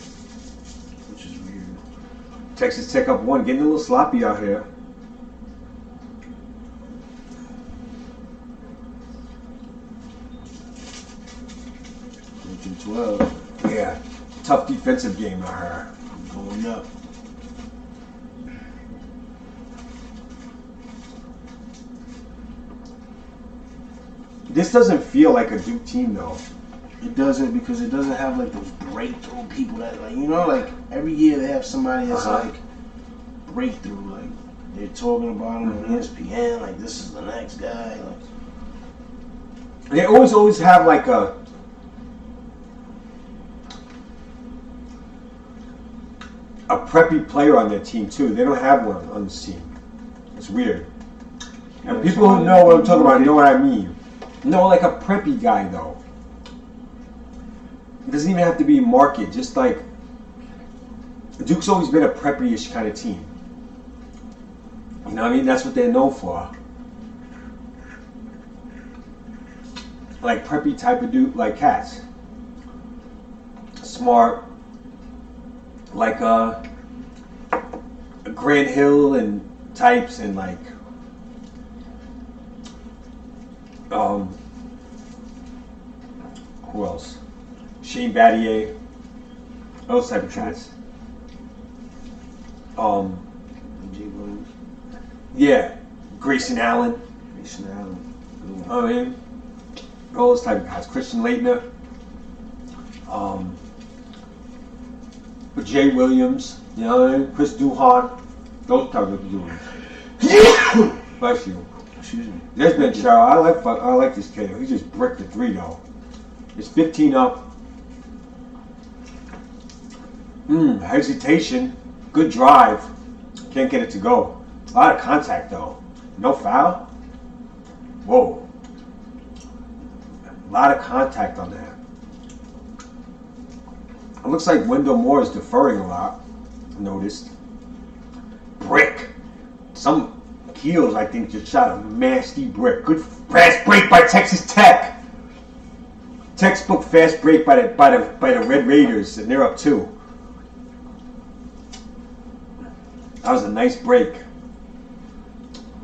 Which is weird. Texas Tech up 1, getting a little sloppy out here. Making 12. Yeah, tough defensive game out here. Going up. This doesn't feel like a Duke team though. It doesn't, because it doesn't have like those breakthrough people that, like, you know, like every year they have somebody that's like breakthrough, like they're talking about him on ESPN, like this is the next guy. Like, they always have like a preppy player on their team too. They don't have one on this team. It's weird. And people who know what I'm talking about know what I mean. No, like a preppy guy though. It doesn't even have to be market. Just like Duke's always been a preppy-ish kind of team. You know what I mean? That's what they're known for. Like preppy type of dude, like cats. Smart. Like Grant Hill and types, and like who else? Shane Battier, those type of cats. Yeah, Grayson Allen. I mean, all those type of guys. Christian Laettner. Jay Williams, you know what I mean? Chris Duhon, those type of dudes. Bless you. Excuse me. There's been Cheryl. I like this kid. He just bricked the 3 though. It's 15 up. Hesitation. Good drive. Can't get it to go. A lot of contact though. No foul. Whoa. A lot of contact on that. It looks like Wendell Moore is deferring a lot. Noticed. Brick. Some Keels, I think, just shot a nasty brick. Good fast break by Texas Tech. Textbook fast break by the Red Raiders, and they're up 2. That was a nice break.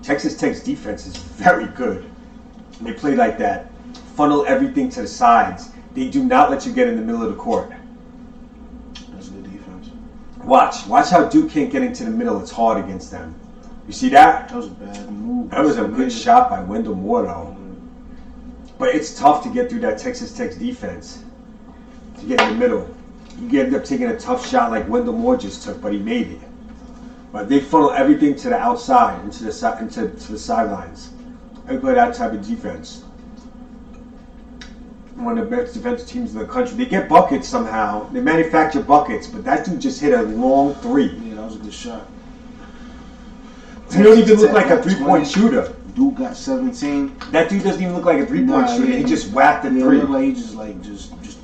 Texas Tech's defense is very good. And they play like that. Funnel everything to the sides. They do not let you get in the middle of the court. That's a good defense. Watch how Duke can't get into the middle. It's hard against them. You see that? That was a bad move. That was a good shot by Wendell Moore, though. But it's tough to get through that Texas Tech defense. To get in the middle. You end up taking a tough shot like Wendell Moore just took, but he made it. But they funnel everything to the outside, into the sidelines. They play that type of defense. One of the best defensive teams in the country. They get buckets somehow. They manufacture buckets, but that dude just hit a long 3. Yeah, that was a good shot. He don't even look like a 3-point shooter. Duke got 17. That dude doesn't even look like a 3-point shooter. He just whacked a 3. It looked like he just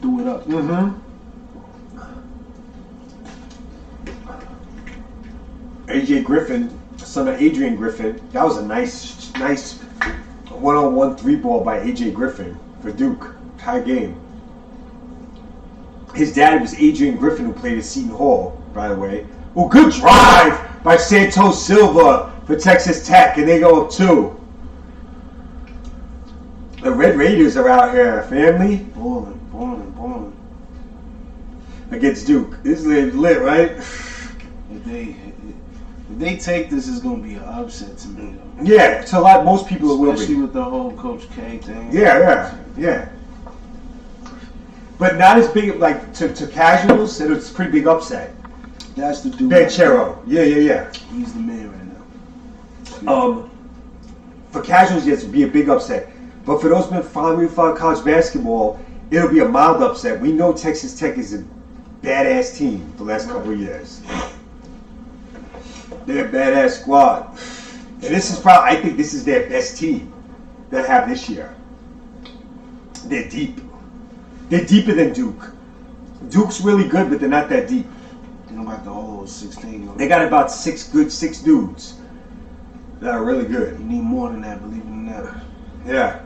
threw it up. AJ Griffin, son of Adrian Griffin. That was a nice one-on-one 3-ball by AJ Griffin for Duke. High game. His dad was Adrian Griffin, who played at Seton Hall, by the way. Oh, good drive by Santos Silva for Texas Tech, and they go up 2. The Red Raiders are out here, family. Balling. Against Duke. This is lit, right? If they take this, it's going to be an upset to me, though. Yeah, to most people it will be. Especially with the whole Coach K thing. Yeah. But not as big, like, to casuals, it's a pretty big upset. That's the dude. Banchero. Yeah. He's the man right now. For casuals, yes, it would be a big upset. But for those men following college basketball, it'll be a mild upset. We know Texas Tech is a badass team the last couple of years. They're a badass squad. And this is I think this is their best team they have this year. They're deep. They're deeper than Duke. Duke's really good, but they're not that deep. They don't got the whole 16. They got about 6 dudes that are really good. You need more than that, believe it or not. Yeah.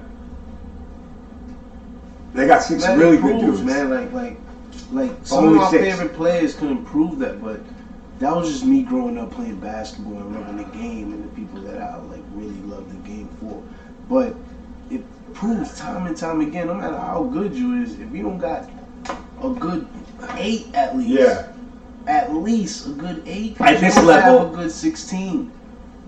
They got 6 really good dudes. Man, like some of my favorite players couldn't prove that, but that was just me growing up playing basketball and loving the game and the people that I really love the game for. But it proves time and time again, no matter how good you is, if you don't got a good 8 at least. Yeah. At least a good 8. At this you level, have a good 16.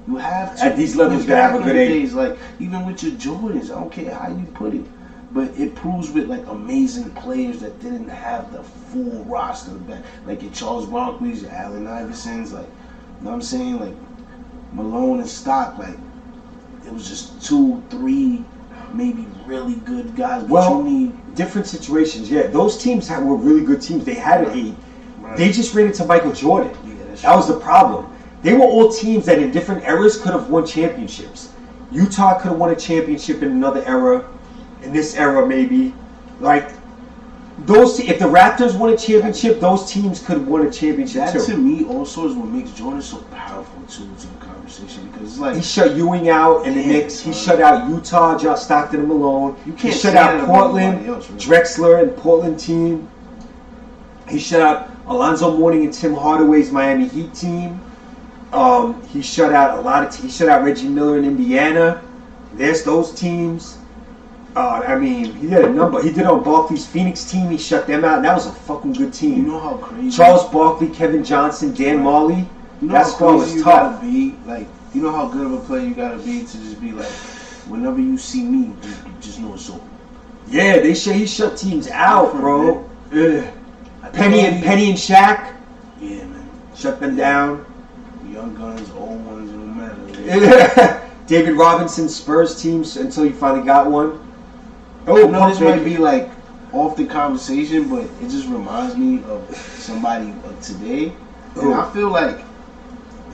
You have to. At these levels, you gotta have a good age. Like, even with your Jordans, I don't care how you put it. But it proves with, like, amazing players that didn't have the full roster back. Like, your Charles Barkley's, your Allen Iversons, like, you know what I'm saying? Like, Malone and Stock, like, it was just 2, 3, maybe really good guys. But well, you need different situations. Yeah, those teams were really good teams. They had an 8. Right. They just ran into Michael Jordan. Yeah, that was the problem. They were all teams that in different eras could have won championships. Utah could have won a championship in another era. In this era, maybe. Like, if the Raptors won a championship, those teams could have won a championship that too. To me also is what makes Jordan so powerful too to the conversation, because it's like he shut Ewing out in the Knicks. He shut out Utah, John Stockton and Malone. You can't he shut out Portland, else, right? Drexler and Portland team. He shut out Alonzo Mourning and Tim Hardaway's Miami Heat team. He shut out a lot of. He shut out Reggie Miller in Indiana. There's those teams. I mean, he did a number. He did on Barkley's Phoenix team. He shut them out. And that was a fucking good team. You know how crazy Charles Barkley, Kevin Johnson, Dan Marley. You know that how squad crazy was you tough. gotta be. Like, you know how good of a player you gotta be to just be like, whenever you see me, just know it's over. Yeah, he shut teams out, bro. Penny Penny and Shaq. Yeah, man. Shut them down. Young guns, old ones, it don't matter. Yeah. David Robinson's Spurs teams until you finally got one. Oh, no, this might be like off the conversation, but it just reminds me of somebody of today. And I feel like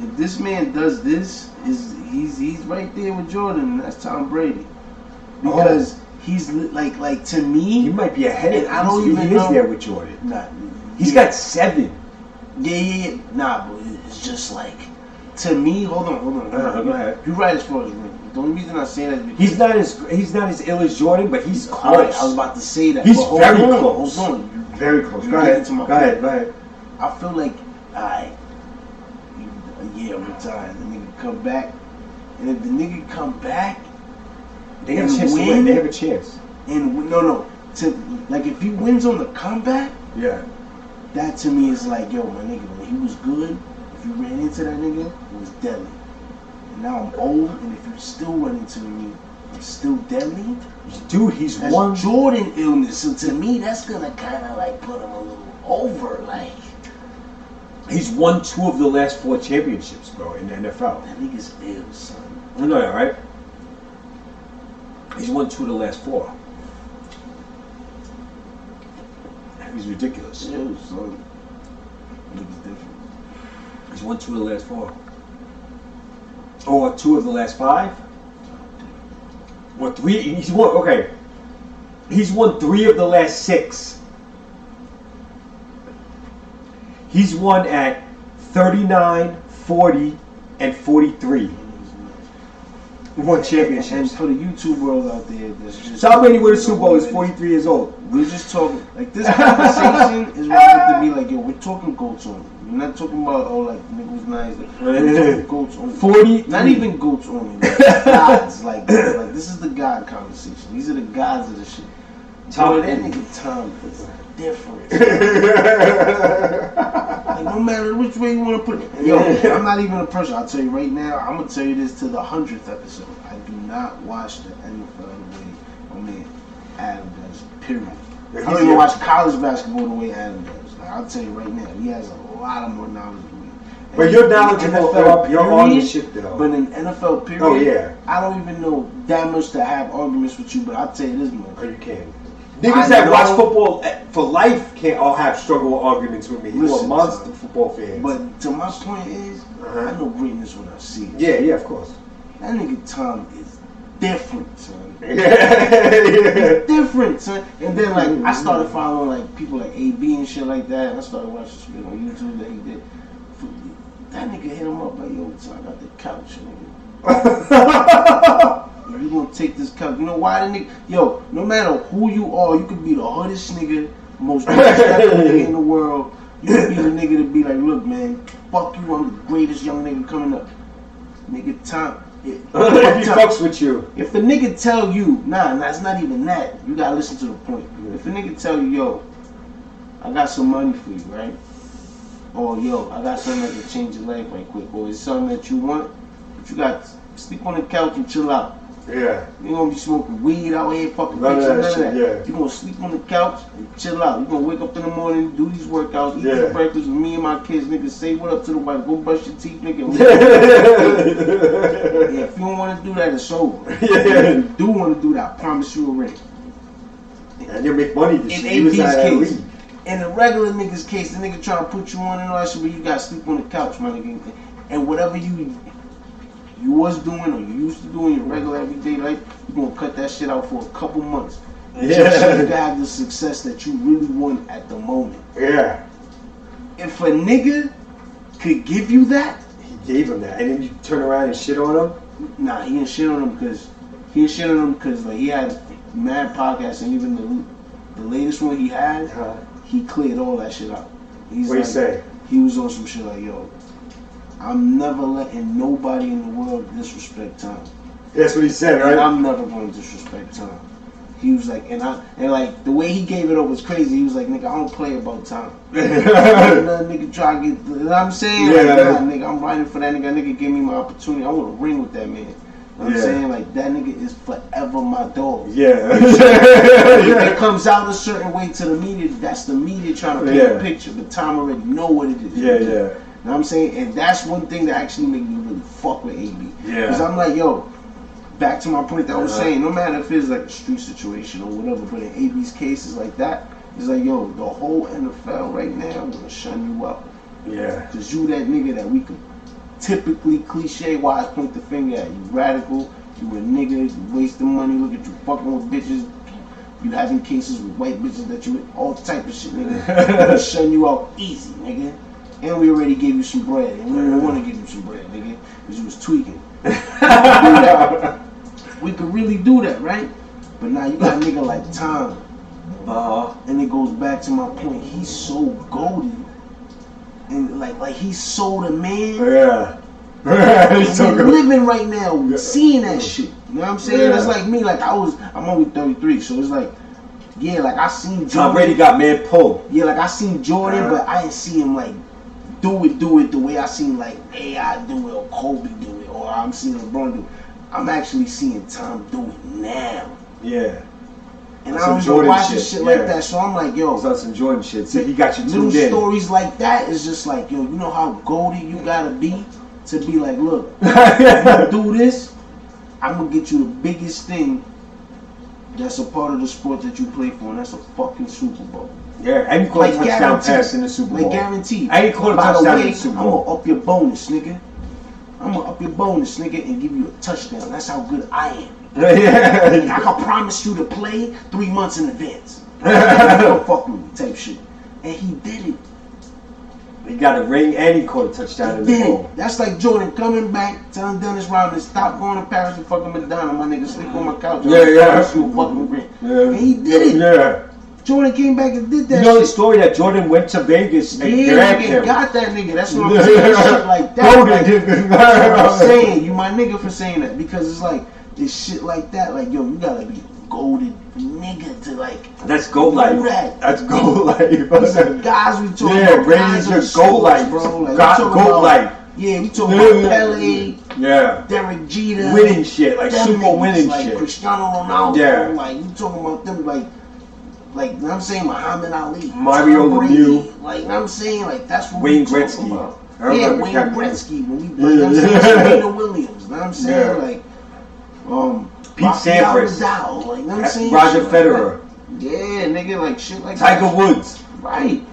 if this man does this, he's right there with Jordan, and that's Tom Brady. Because he's like to me, he might be ahead. I don't even he know. Is there with Jordan. Nah, he's got 7. Yeah. Nah, but it's just like, to me. Hold on. Go ahead. You're right as far as Rick. The only reason I say that is because he's not as ill as Jordan, but he's close. Right, I was about to say that. He's very close. Hold on. Very close. Go ahead. I feel like, a year retired, the nigga come back, and if the nigga come back, they have a chance to win. They have a chance. And like if he wins on the comeback, yeah, that to me is like, yo, my nigga, when he was good, if you ran into that nigga, it was deadly. And now I'm old, and if you still run into me, I'm still deadly. Dude, he's that's won Jordan illness. So to me, that's gonna kind of like put him a little over, like. He's won 2 of the last 4 championships, bro, in the NFL. That nigga's ill, son. You know that, right? He's won 2 of the last 4. He's ridiculous. Ill, son. Nigga's different. He's won 2 of the last 4. Or 2 of the last 5? Or 3? He's won, okay. He's won 3 of the last 6. He's won at 39, 40, and 43. He won championships. And for the YouTube world out there, that's just. Tom Brady with a Super Bowl is 43 years old. We're just talking, like, this conversation is what it to be like, yo, we're talking goats only. We're not talking about, like, nigga was nice. Like, we're talking goats only. 40. Not even goats only. Like, gods. Like, this is the God conversation. These are the gods of the shit. That nigga Tom is different. Like, no matter which way you want to put it. Yo, I'm not even a person. I'll tell you right now, I'm going to tell you this to the 100th episode. I do not watch the NFL the way my man Adam does, period. I don't even watch college basketball the way Adam does. Like, I'll tell you right now, he has a lot of more knowledge than me. But you're knowledgeable. You're on the shit, though. But in NFL period, oh, yeah. I don't even know that much to have arguments with you, but I'll tell you this much. Oh, you can. Niggas that watch football for life can't all have struggle arguments with me. You're a monster football fan. But to my point is, I know greatness when I see it. Yeah, of course. That nigga Tom is different, son. Yeah. Different, son. And then, like, I started following, like, people like AB and shit like that. And I started watching shit on YouTube that he did. That nigga hit him up like, yo, son, I got the couch, nigga. You gonna take this couch? You know why the nigga? Yo, no matter who you are, you could be the hoodest nigga, most disrespectful nigga in the world. You could be the nigga to be like, look, man, fuck you, I'm the greatest young nigga coming up. Nigga, Tom. If he fucks with you. If the nigga tell you, nah, it's not even that. You gotta listen to the point. If the nigga tell you, yo, I got some money for you, right? Or yo, I got something that can change your life right quick. Or it's something that you want. what you got. Sleep on the couch and chill out. Yeah. You ain't gonna be smoking weed out here, fucking None of bitches, that none of shit, that. yeah. You gonna sleep on the couch and chill out. You gonna wake up in the morning, do these workouts, eat Yeah. this breakfast with me and my kids, nigga. Say what up to the wife, go brush your teeth, nigga. Yeah, if you don't want to do that, it's over. Yeah. If you do want to do that, I promise you a ring. And you make money this In shit. He was AB's at case, league. in the regular nigga's case, the nigga trying to put you on and all that shit, but you gotta sleep on the couch, my nigga. And whatever you was doing or you used to do in your regular everyday life, you gonna cut that shit out for a couple months. Yeah. So you can have the success that you really want at the moment. Yeah. If a nigga could give you that, He gave him that. And then you turn around and shit on him? nah, he didn't shit on him because like he had mad podcasts, and even the latest one he had, he cleared all that shit out. He's What like, he say? He was on some shit like, yo, I'm never letting nobody in the world disrespect time. That's what he said, And right? I'm never going to disrespect time. He was like, and like the way he gave it up was crazy. He was like, nigga, I don't play about time. Another nigga try to get, you know what I'm saying? Yeah. Like, nah, nigga, I'm riding for that nigga. That nigga gave me my opportunity. I want to ring with that man. You know what I'm saying? Like, that nigga is forever my dog. Yeah. If it comes out a certain way to the media, that's the media trying to paint a picture. But Tom already know what it is. Yeah, yeah. You know what I'm saying? And that's one thing that actually made me really fuck with AB. Yeah. Because I'm like, yo, back to my point that I was saying, no matter if it's like a street situation or whatever, but in AB's case, it's like that. It's like, yo, the whole NFL right now gonna shun you out. Yeah. Because you that nigga that we could typically cliche-wise point the finger at. You radical, you a nigga, you wasting money, look at you fucking with bitches, you having cases with white bitches that you, all type of shit, nigga. Gonna shun you out easy, nigga. And we already gave you some bread, and we didn't want to give you some bread, nigga, because you was tweaking. We could really do that, right? But now you got a nigga like Tom. And it goes back to my point. He's so goated. And like he's so the man. Yeah. He's so We're good. living right now, seeing that shit. You know what I'm saying? It's like me, like I'm only 33, so it's like, yeah, like I seen Jordan. Tom Brady got mad pull. Yeah, like I seen Jordan, but I didn't see him like do it the way I seen like AI do it or Kobe do it or I'm seeing LeBron do it. I'm actually seeing Tom do it now. Yeah. And That's I don't some even Jordan watch shit, shit like that, so I'm like, yo. He's on some Jordan shit. So he got you little tuned in. stories like that is just like, yo, you know how goated you gotta be to be like, look, if you do this, I'm gonna get you the biggest thing that's a part of the sport that you play for, and that's a fucking Super Bowl. Yeah, and you caught a touchdown pass in the Super Bowl. Like guaranteed. And you caught a By the touchdown in way, the Super I'm Bowl. gonna up your bonus, nigga. I'm gonna up your bonus, nigga, and give you a touchdown. That's how good I am. And I can promise you to play 3 months in advance. Don't fuck with me, type shit. And he did it. He got a ring and he caught a touchdown in the bowl. That's like Jordan coming back, telling Dennis Rodman, stop going to Paris and fucking McDonald's, my nigga, sleep on my couch. Yeah. You a fucking ring. Yeah. And he did it. Yeah. Jordan came back and did that You know shit. the story that Jordan went to Vegas and grabbed Yeah, him. got that nigga. That's what I'm saying. Shit like that. Like, that's what I'm saying. You my nigga for saying that. Because it's like, this shit like that. Like, yo, you gotta be a golded nigga to like. That's goat life. That. That's goat life. Guys we talking Yeah, about. Brady's Guys your goat life. bro. Like, Got we talking goat about, life. Yeah, we talking about Pele, Yeah. Derek Jeter. Winning shit. Like them super niggas, winning like shit. Cristiano Ronaldo. Yeah. Like, we talking about them like you know what I'm saying, Muhammad Ali, Mario Tom Brady. Lemieux. Like, you know what I'm saying, like that's what Wayne we Gretzky. talking about. I Yeah, remember Wayne Captain Gretzky when we you know what I'm saying, Serena Williams. You know what I'm saying, like Pete Rafael Sampras. Nadal, like, you know what I'm saying, Roger shit Federer. Like yeah, nigga, like shit like Tiger that. Woods. Right.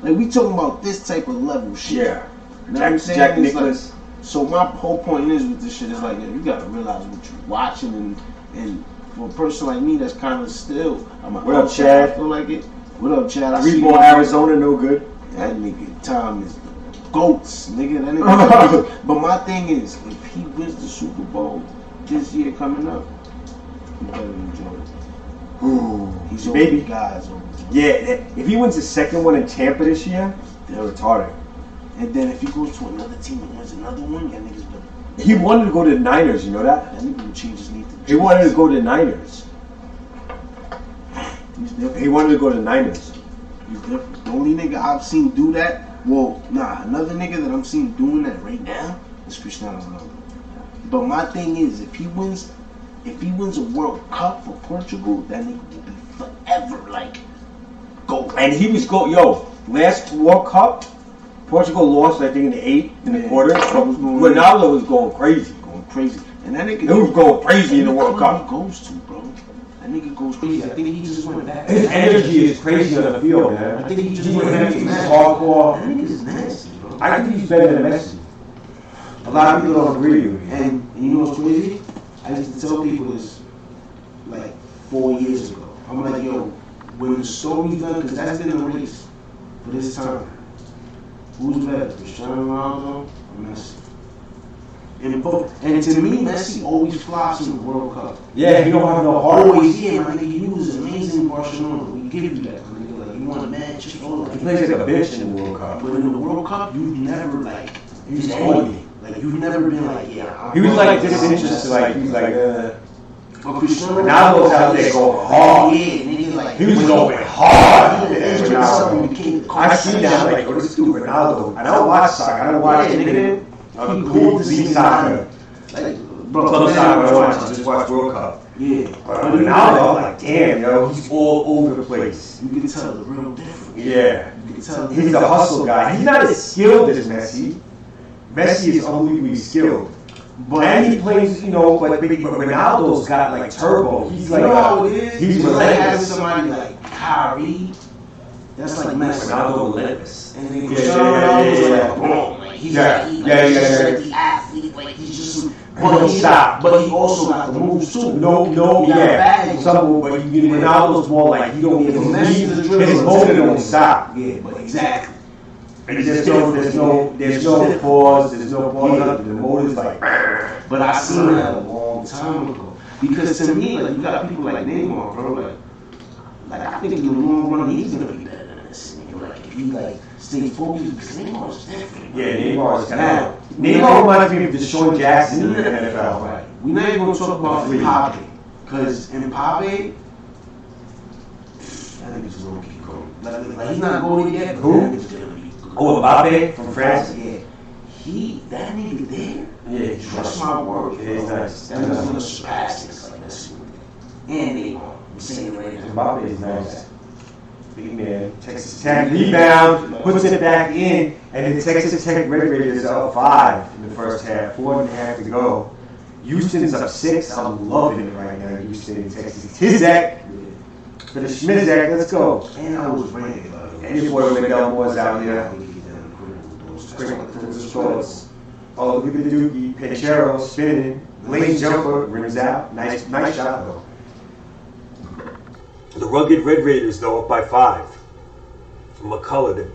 Like we talking about this type of level shit. Yeah. You know what I'm saying? Jack It's Nicklaus. like, so my whole point is with this shit is like, yo, you gotta realize what you're watching, and for a person like me that's kind of still, What up, Chad? I feel like it. What up, Chad? I see Three more you. Arizona, no good. That nigga Tom is goats, nigga. That nigga. But my thing is, if he wins the Super Bowl this year coming up, you better enjoy it. Ooh, He's over maybe. the guys over. Yeah, if he wins the second one in Tampa this year, they're retarded. And then if he goes to another team and wins another one, yeah, niggas better. He wanted to go to the Niners, you know that? That nigga would change his name to. He wanted to go to the Niners. He's different. He wanted to go to the Niners. He's different. The only nigga I've seen do that, well, nah, another nigga that I'm seeing doing that right now It's Cristiano Ronaldo. But my thing is, if he wins a World Cup for Portugal, that nigga will be forever like go. And he was last World Cup, Portugal lost I think in the 8th in the quarter. Ronaldo was going crazy. And that nigga he was going crazy in the World Cup. He goes to, bro. That nigga goes crazy. I think he just went back. His energy is crazy on the field, man. I think he just went back. He's hardcore. That nigga's nasty, bro. I think he's better than Messi. A lot of people don't agree with me. And you know what's crazy? I used to tell people this like 4 years ago. I'm like, yo, when the story's done, because that's been the race for this time. Who's better, Cristiano Ronaldo or Messi? And to me, Messi always flops in the World Cup. Yeah, he don't have no heart. Always, yeah, my nigga, he was amazing in Barcelona. We give you that, my nigga. Like, you want a match, just all He plays like a bitch in the World Cup. But in the World Cup, you've never, like, he's anything. Like, you've never been like, yeah. He was like disinterested, like, he was like, But Cristiano Ronaldo's out there going hard. Yeah, nigga, like, he was going hard. I see that, like, this dude Ronaldo. I don't watch soccer. I don't watch anything. League soccer. Like, club soccer, I watch. I just watch World Cup. Yeah. But Ronaldo, I'm like, damn, yo, he's all over the place. You can tell the real difference. Yeah. You can tell. He's a hustle guy. He's not as skilled as Messi. Messi is unbelievably skilled. And he plays, but Ronaldo's got like turbo. He's like, he's like having somebody like Kyrie. That's like Messi. Ronaldo relentless. And then Ronaldo's like, boom. Like, he's like the athlete. Like, he's just. But he also got the moves too. Ronaldo's more like he don't get his motor don't stop. Yeah, but exactly. And there's no pause, nothing. The motor's like. But I seen that a long time ago. Because to me, like, you got people like Neymar, bro. Like I think in the long run he's gonna be better than this. Like if you like stay focused, because Neymar's different. Yeah, Neymar's kind of. Neymar reminds me of Deshaun Jackson in the NFL. Right. We're not even gonna talk about Mbappe, because Mbappe, that nigga's gonna keep going. Like he's not going yet. Who? Oh, Mbappe from France. Yeah. That nigga there. Yeah, trust my word. Yeah, he's nice. That nigga's gonna surpass this like this. And Neymar. I'm saying it right now. Mbappe is nice. Big man. Texas Tech rebound, puts it back in, and the Texas Tech Red Raiders are up 5 in the first half, 4.5 to go. Houston's up 6. I'm loving it right now. Houston and Texas. Tizak for the Schmizak. Let's go. And I was ranking. And your boy Miguel Moore's out here. Oh, look at the Dookie. Pinchero spinning. Lane jumper rims out. Nice shot though. The rugged Red Raiders though up by 5. McCullough.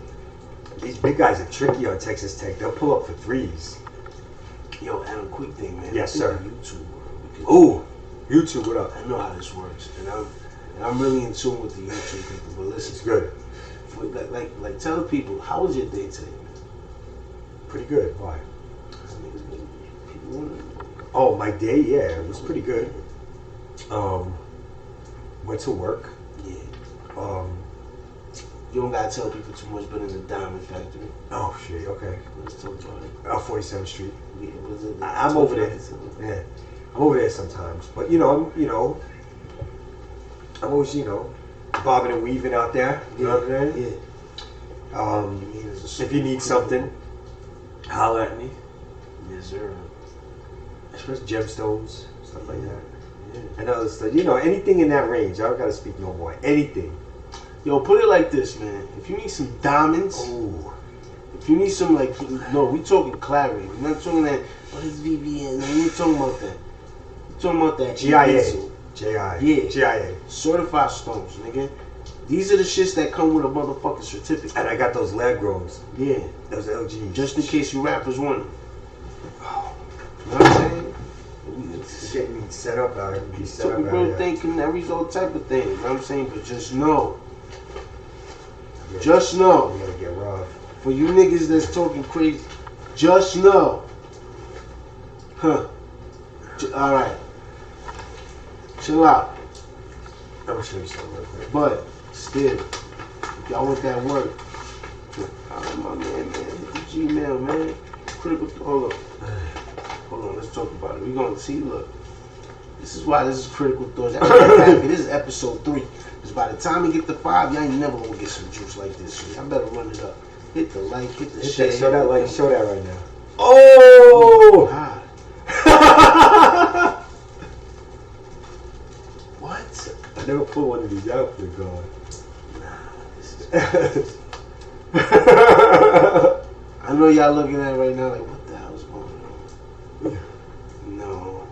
These big guys are tricky on Texas Tech. They'll pull up for threes. Yo, Adam, quick thing, man. Yes, sir. YouTube. Ooh, YouTube. What up? I know how this works, and I'm really in tune with the YouTube people. But listen, it's good. Like, tell the people, how was your day today, man? Pretty good. Why? Oh, my day, yeah, it was pretty good. Went to work. Yeah. You don't gotta tell people too much, but in the Diamond Factory. Oh shit. Okay. Let's talk about it. 47th Street. Yeah, I'm over there. Yeah, I'm over there sometimes. But I'm always bobbing and weaving out there. You know what I'm saying? Yeah. If you need something, holler at me. Yes, sir. Especially gemstones, stuff like that. Yeah. And other stuff. Anything in that range. I don't gotta speak no more. Anything. Yo, put it like this, man. If you need some diamonds, if you need some we talking clarity. We're not talking that. What is VBN? We're not talking about that. We're talking about that. GIA. Yeah. GIA. Certified stones, nigga. These are the shits that come with a motherfucking certificate. And I got those lab grows. Yeah. Those LGs. Just in case you rappers want them. You know what I'm saying? Getting me set up out here. Be set up out real here. thing, canaries, all type of things. You know what I'm saying? But just know. Just know. You gotta get rough. For you niggas that's talking crazy, just know. Alright. Chill out. I'm gonna show you something real quick. But, still, if y'all want that work, my man, hit the Gmail, man. Critical, hold up. Hold on, let's talk about it. We're gonna see. Look, this is why this is critical thoughts. Happy. This is episode 3. Because by the time we get to 5, y'all ain't never gonna get some juice like this. So y'all better run it up. Hit the like, hit the share. Show that like, show that right now. Oh! What? I never pulled one of these out for God. Nah, this is. I know y'all looking at it right now like, what the hell's going on? No.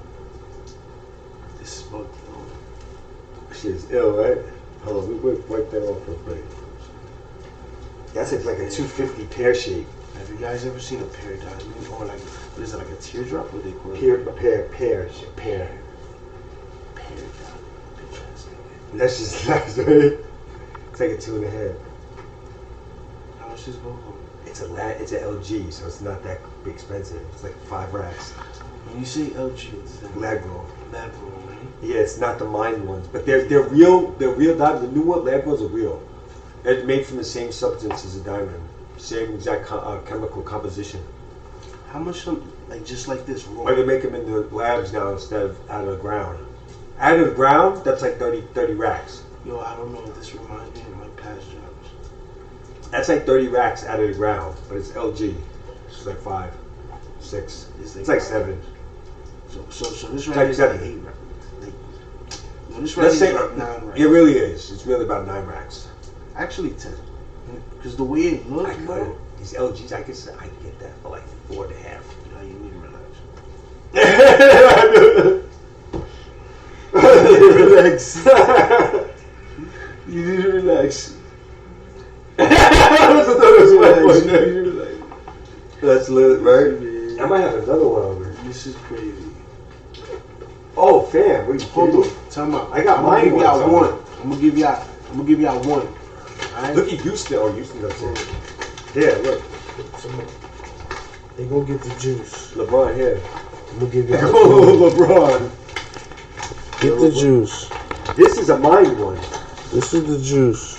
This is fucked up. Shit is ill, right? Hold on, we wipe that off real quick. That's like a 250 pear shape. Have you guys ever seen a pear diamond? Or like, what is it, like a teardrop? What do they call it? Pear. Pear diamond. Bitch ass nigga. That's just nice, right? It's like a 2.5. How much is both of them? It's a LG, so it's not that expensive. It's like 5 racks. When you say LG, what's that? Lab grown. Lab grown, right? Yeah, it's not the mined ones, but they're real. They're real diamonds. The new one, lab grows are real. They're made from the same substance as a diamond, same exact chemical composition. How much, like just like this raw? Or they make them in the labs now instead of out of the ground. Out of the ground, that's like 30 racks. Yo, I don't know. This reminds me of my past jobs. That's like 30 racks out of the ground, but it's LG. It's like 5, 6. It's like 7. So this right Type here is like 7. 8 racks. Like, no, this right here is like 9 racks. It really is. It's really about 9 racks. Actually 10. Because the way it looks, bro. These LGs, I could get that for like 4.5. Now you need to relax. You need to relax. That's lit, right? I might have another one over. This is crazy. Oh, fam, wait, hold on. Time out. I got mine. I'm gonna give y'all one. Right? Look at Houston. Oh, Houston does it. Yeah, look. They gonna get the juice. LeBron here. I'm gonna give y'all. Oh, LeBron. Get the juice. This is a mine one. This is the juice.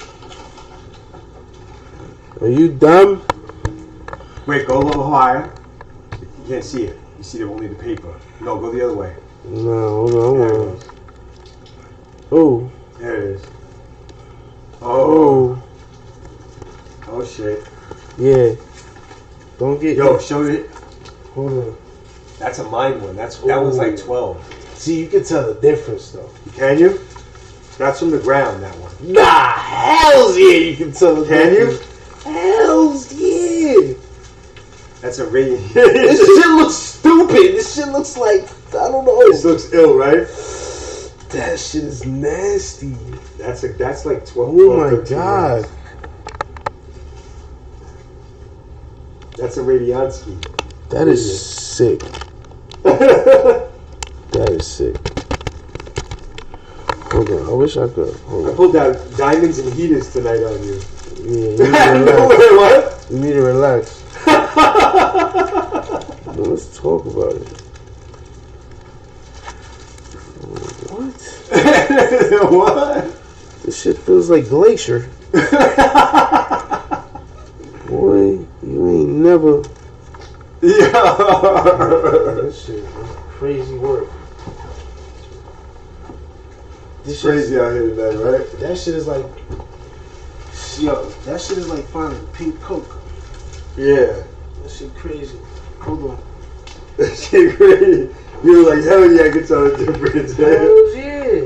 Are you dumb? Wait, go a little higher. You can't see it. You see only the paper. No, go the other way. No, hold on. Oh. There it is. Oh. Oh shit. Yeah. Don't get. Yo, show it. Hold on. That's a mine one. That one's like 12. See, you can tell the difference though. Can you? That's from the ground. That one. Nah, hells yeah, you can tell the difference. Can you? Hells yeah. That's a ring. This shit looks stupid. This shit looks like, I don't know. This looks ill, right? That shit is nasty. That's like 12. Oh my god. That's a Radiansky. That is sick. That is sick. Hold on, I wish I could. I pulled out diamonds and heaters tonight on you. Yeah, you need to relax. What? You need to relax. Well, let's talk about it. What? What? This shit feels like glacier. Boy, you ain't never. Yeah. This shit is crazy work. This crazy out here today, right? That shit is like, yo, that shit is like finding pink coke. Yeah. That shit crazy. Hold on. That shit crazy. You were like, hell yeah, I can tell the difference. Hell yeah.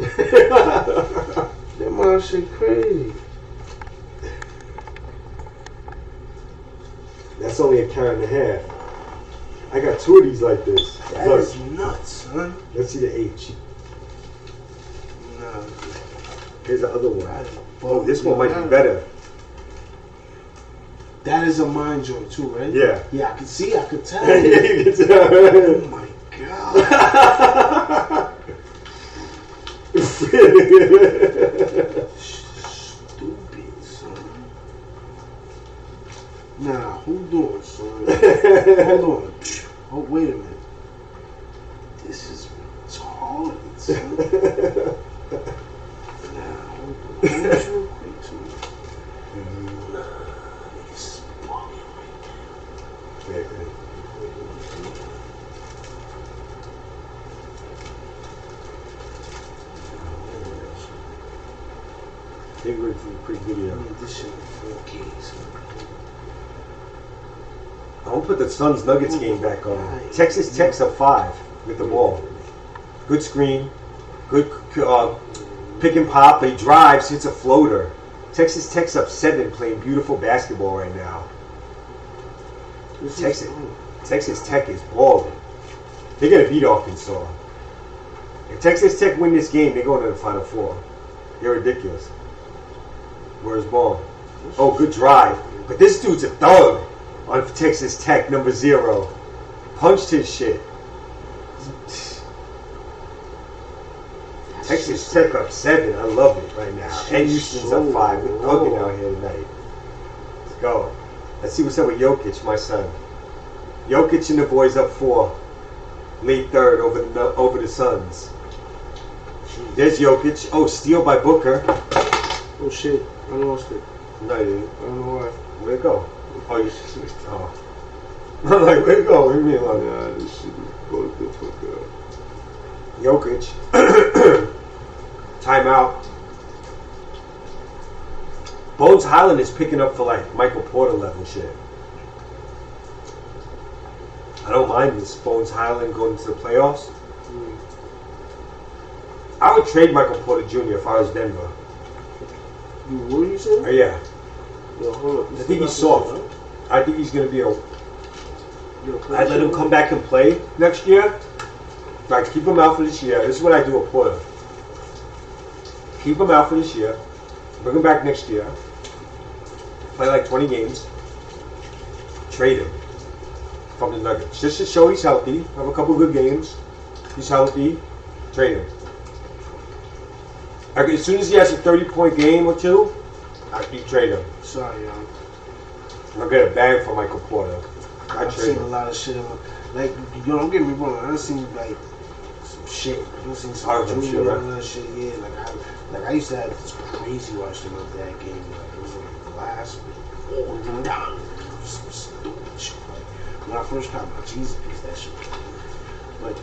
That mom shit crazy. That's only a carat and a half. I got 2 of these like this. That Look. is nuts, son. Let's see the H. Nah. Here's the other one. Oh, this one might be better. That is a mine joint too, right? Yeah. Yeah, I can see, I could tell. Yeah, you can tell. Oh my god. Stupid, son. Nah, hold on, son. Hold on. Oh, wait a minute. This is retarded, son. Nah, hold on. Hold this real quick, son. Nah, this is bugging right now. They were pretty video. I mean, this shit is 4K. So. I'm gonna put the Suns Nuggets game back on. Texas Tech's up 5 with the ball. Good screen, good pick and pop. He drives, hits a floater. Texas Tech's up 7, playing beautiful basketball right now. Texas Tech is balling. They're gonna beat Arkansas. If Texas Tech win this game, they're going to the Final Four. They're ridiculous. Where's ball? Oh, good drive. But this dude's a thug on Texas Tech, number 0. Punched his shit. Texas Tech up 7. I love it right now. And Houston's up 5. We're thugging out here tonight. Let's go. Let's see what's up with Jokic, my son. Jokic and the boys up 4. Late third over the Suns. There's Jokic. Oh, steal by Booker. Oh shit, I lost it. No, you didn't. I don't know why. Where'd it go? Oh, you oh. I'm like, where'd it go? Leave me alone. Nah, this shit is bugged the fuck up. Jokic. Timeout. Bones Highland is picking up for like Michael Porter level shit. I don't mind this Bones Highland going to the playoffs. I would trade Michael Porter Jr. if I was Denver. You would, you said? Oh, yeah. Yo, hold up. I think he's soft. I think he's going to be I'd let him come back and play next year. Like, keep him out for this year. This is what I do with Porter. Keep him out for this year. Bring him back next year. Play like 20 games. Trade him from the Nuggets. Just to show he's healthy. Have a couple good games. He's healthy. Trade him. As soon as he has a 30-point game or two, you trade him. Sorry, y'all. I'll get a bag for Michael Porter. I've seen a lot of shit. Like, yo, don't get me wrong. I've seen like some shit. I've seen some junior and all that shit. Yeah, I used to have this crazy watch them out that game. Like it was like glass all the time. Some stupid shit. Like when I first got my Jesus piece, that shit. But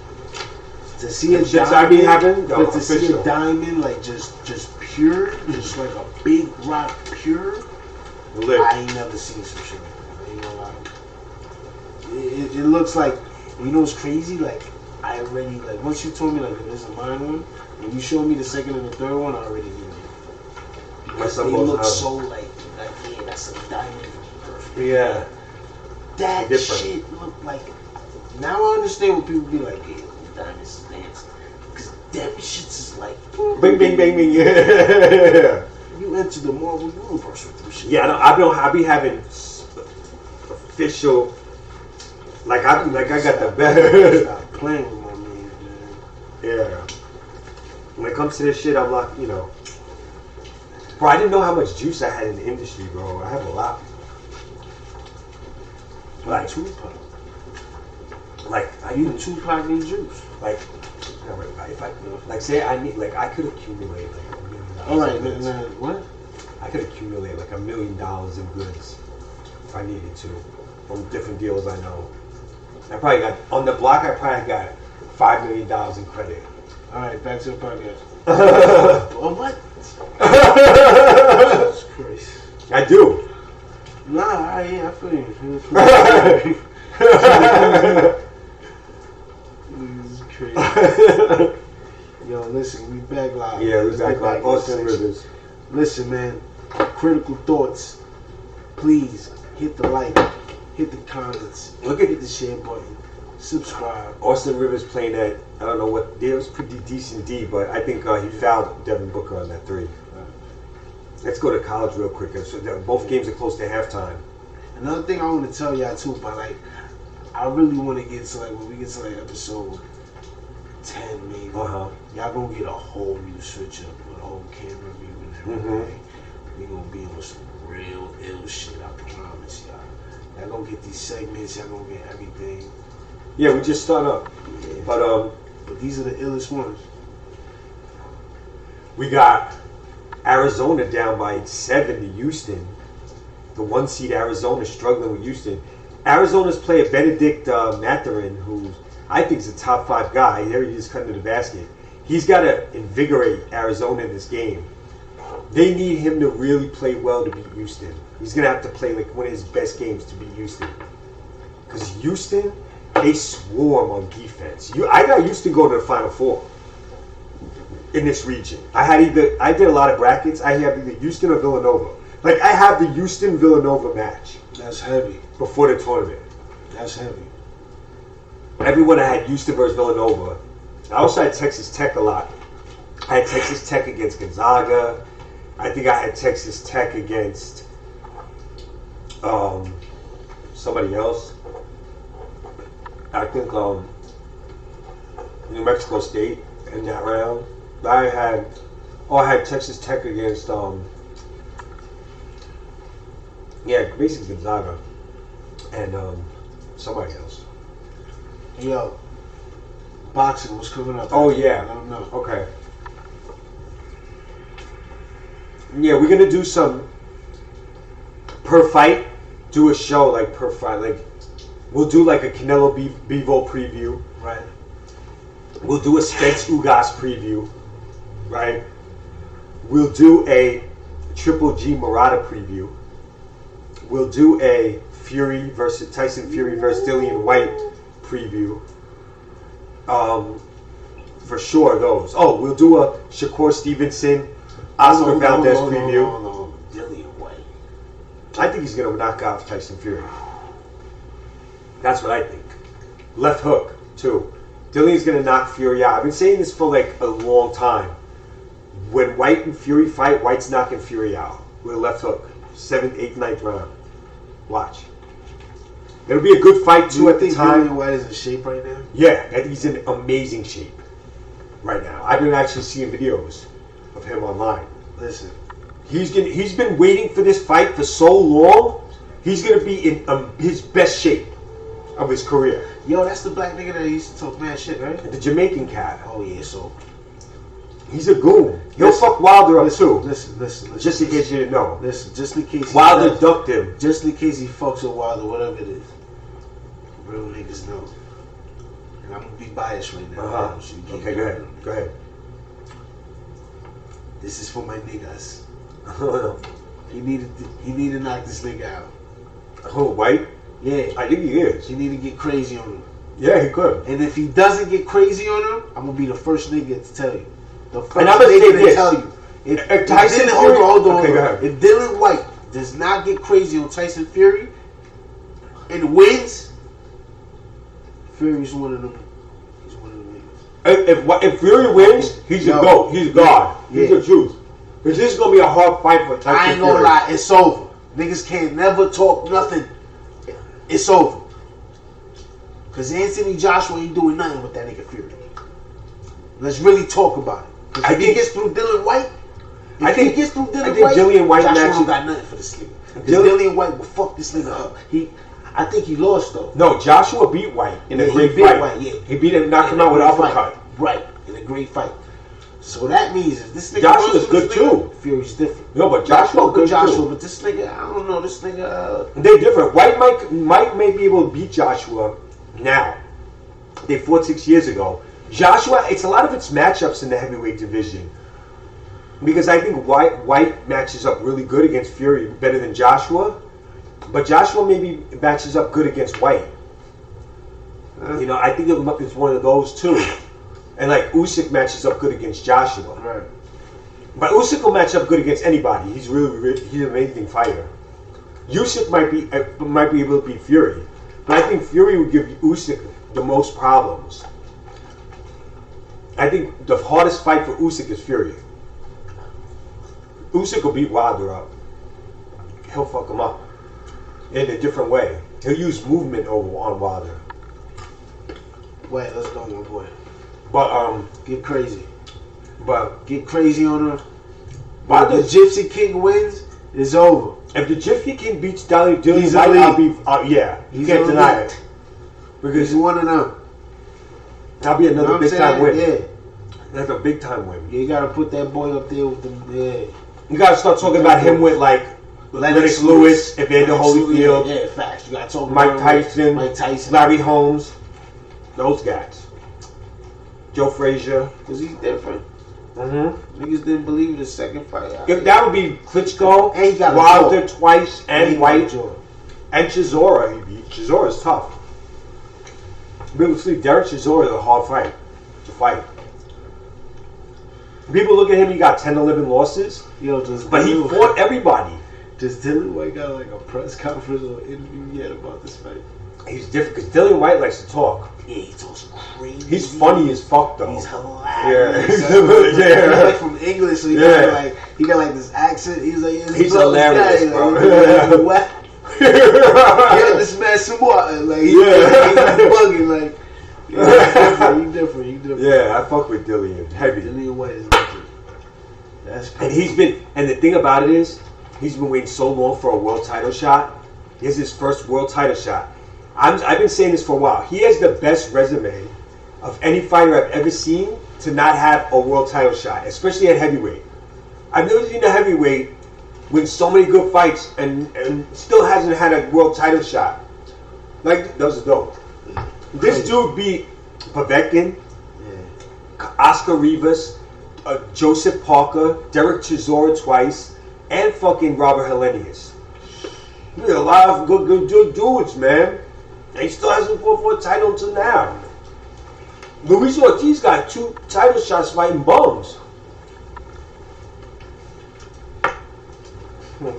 to see a diamond, but to see a diamond like just pure, just like a big rock pure. I ain't never seen some shit like that. I ain't gonna lie. It looks like, you know what's crazy? Like, I already, like, once you told me, like, this is mine one, when you showed me the second and the third one, I already knew it. Because they look so, like, yeah, that's a diamond. Perfect. Yeah. That shit looked like, now I understand when people be like, yeah, diamonds is dance. Because them shits is like, bing, bing, bing, bing, yeah. You enter the Marvel Universe with them shit. Yeah, I be having official. Like I got the best. Stop playing with my man, man. Yeah. When it comes to this shit, I'm like, you know, bro. I didn't know how much juice I had in the industry, bro. I have a lot. Like Tupac. Like I need Tupac and juice. Like, if I like say I need like I could accumulate like $1 million. All right, then what? I could accumulate like $1 million in goods if I needed to from different deals I know. I probably got on the block. I probably got $5 million in credit. All right, back to the podcast. Oh, what? Jesus Christ. I do. Nah, I feel you. This is crazy. Yo, listen, we back live. Yeah, we back live. Austin Rivers. Listen, man. Critical thoughts. Please hit the like. Hit the comments. Hit the share button. Subscribe. Austin Rivers playing that, I don't know what, it was pretty decent D, but I think he fouled Devin Booker on that 3. Let's go to college real quick. So both games are close to halftime. Another thing I want to tell y'all too, but like, I really want to get to like, when we get to like episode 10 maybe, y'all gonna get a whole new switch up with a whole camera view and everything. We gonna be on some real ill shit, I promise y'all. Y'all gonna get these segments, y'all gonna get everything. Yeah, we just start up. Yeah, but these are the illest ones. We got Arizona down by 7 to Houston. The 1 seed Arizona struggling with Houston. Arizona's player Benedict Mathurin, who I think is a top 5 guy. There he is cutting to the basket. He's got to invigorate Arizona in this game. They need him to really play well to beat Houston. He's going to have to play like one of his best games to beat Houston. Because Houston, they swarm on defense. I got Houston going to the Final Four in this region. I did a lot of brackets. I have either Houston or Villanova. Like, I have the Houston-Villanova match. That's heavy. Before the tournament. That's heavy. Everyone I had Houston versus Villanova. I also had Texas Tech a lot. I had Texas Tech against Gonzaga. I think I had Texas Tech against somebody else. I think New Mexico State in that round. I had Texas Tech against basically Gonzaga and somebody else. Yo, boxing was coming up. Oh yeah. I don't know. Okay. Yeah, we're gonna do some per fight. Do a show like per fight. Like we'll do like a Canelo Bivol preview. Right. We'll do a Spence Ugas preview. Right. We'll do a Triple G Murata preview. We'll do a Tyson Fury versus Dillian White preview. For sure those. Oh, we'll do a Shakur Stevenson, Oscar Valdez preview. No. Dillian White. I think he's gonna knock out Tyson Fury. That's what I think. Left hook too. Dillian's gonna knock Fury out. I've been saying this for like a long time. When White and Fury fight, White's knocking Fury out with a left hook. 7th, 8th, 9th round. Watch. It'll be a good fight too at the time. Dillian White is in shape right now? Yeah, I think he's in amazing shape right now. I've been actually seeing videos of him online. Listen. He's been waiting for this fight for so long. He's gonna be in his best shape of his career. Yo, that's the black nigga that used to talk mad shit, right? The Jamaican cat. Oh yeah, so he's a goon. He'll fuck Wilder up too. Listen. Just in case you didn't know. Listen, just in case Wilder ducked him. Just in case he fucks with Wilder, whatever it is. Real niggas know. And I'm gonna be biased right now. So Okay, go ahead. This is for my niggas. He needed to knock this nigga out. Oh, White? Yeah. I think he is. He need to get crazy on him. Yeah, he could. And if he doesn't get crazy on him, I'm gonna be the first nigga to tell you. The first And I'm gonna say nigga to this. tell you. If Tyson Dylan, Fury, hold on. Okay, go ahead. If Dillian White does not get crazy on Tyson Fury and wins, Fury's one of them. He's one of them niggas. If Fury wins, he's a GOAT. He's a god. He's the truth. Because this is gonna be a hard fight for Tyson Fury. I ain't gonna lie, it's over. Niggas can't never talk nothing. It's over. Because Anthony Joshua ain't doing nothing with that nigga Fury. Let's really talk about it. Because if he gets through Dillian White, Dillian White Joshua actually don't got nothing for this nigga. Because Dillian White will fuck this nigga up. I think he lost though. No, Joshua beat White in a great beat fight. White, yeah. He beat him, knocked him out with an uppercut. Right, in a great fight. So that means if this nigga Joshua's good too. Fury's different. No, but Joshua's good too. But this nigga, I don't know. This nigga. They're different. White may be able to beat Joshua now. They fought 6 years ago. Joshua, it's a lot of its matchups in the heavyweight division. Because I think White matches up really good against Fury, better than Joshua. But Joshua maybe matches up good against White. You know, I think it's one of those two. And like Usyk matches up good against Joshua. Right. But Usyk will match up good against anybody. He's an amazing fighter. Usyk might be able to beat Fury. But I think Fury would give Usyk the most problems. I think the hardest fight for Usyk is Fury. Usyk will beat Wilder up. He'll fuck him up in a different way. He'll use movement on Wilder. Wait, let's go, my boy. But get crazy. But get crazy on her. If the Gypsy King wins, it's over. If the Gypsy King beats Dillian White, I'll be you can't deny it. Because he's one of them. That'll be another big time win. Yeah. That's a big time win. Yeah, you gotta put that boy up there with them. Yeah. You gotta start talking about him with like Lennox Lewis, Evander Holyfield. Yeah, facts. You gotta talk about Mike Tyson, Larry Holmes, those guys. Joe Frazier. Because he's different. Niggas didn't believe the second fight. If that would be Klitschko, And he got Wilder twice, and White, Jaw. and Chisora. He beat. Chisora's tough. People see Derek Chisora is a hard fight to fight. People look at him, he got 10, 11 losses, but he fought everybody. Does Dillian White got like a press conference or interview yet about this fight? He's different because Dillian White likes to talk. Yeah, he talks crazy. He's funny as fuck though. He's hilarious. Yeah. He's like from English, so he got like this accent. He's like, he's hilarious, bro. What? Get this man some more. Like he's bugging. Like he's different. Yeah, I fuck with Dillian. Heavy. Dillian White is different. That's crazy. And the thing about it is, he's been waiting so long for a world title shot. Here's his first world title shot. I've been saying this for a while. He has the best resume of any fighter I've ever seen to not have a world title shot, especially at heavyweight. I've never seen a heavyweight win so many good fights and still hasn't had a world title shot. Like, that was dope. This dude beat Povetkin, Oscar Rivas, Joseph Parker, Derek Chisora twice, and fucking Robert Helenius. There's a lot of good dudes, man. And he still hasn't fought for a title until now. Luis Ortiz got 2 title shots fighting bums.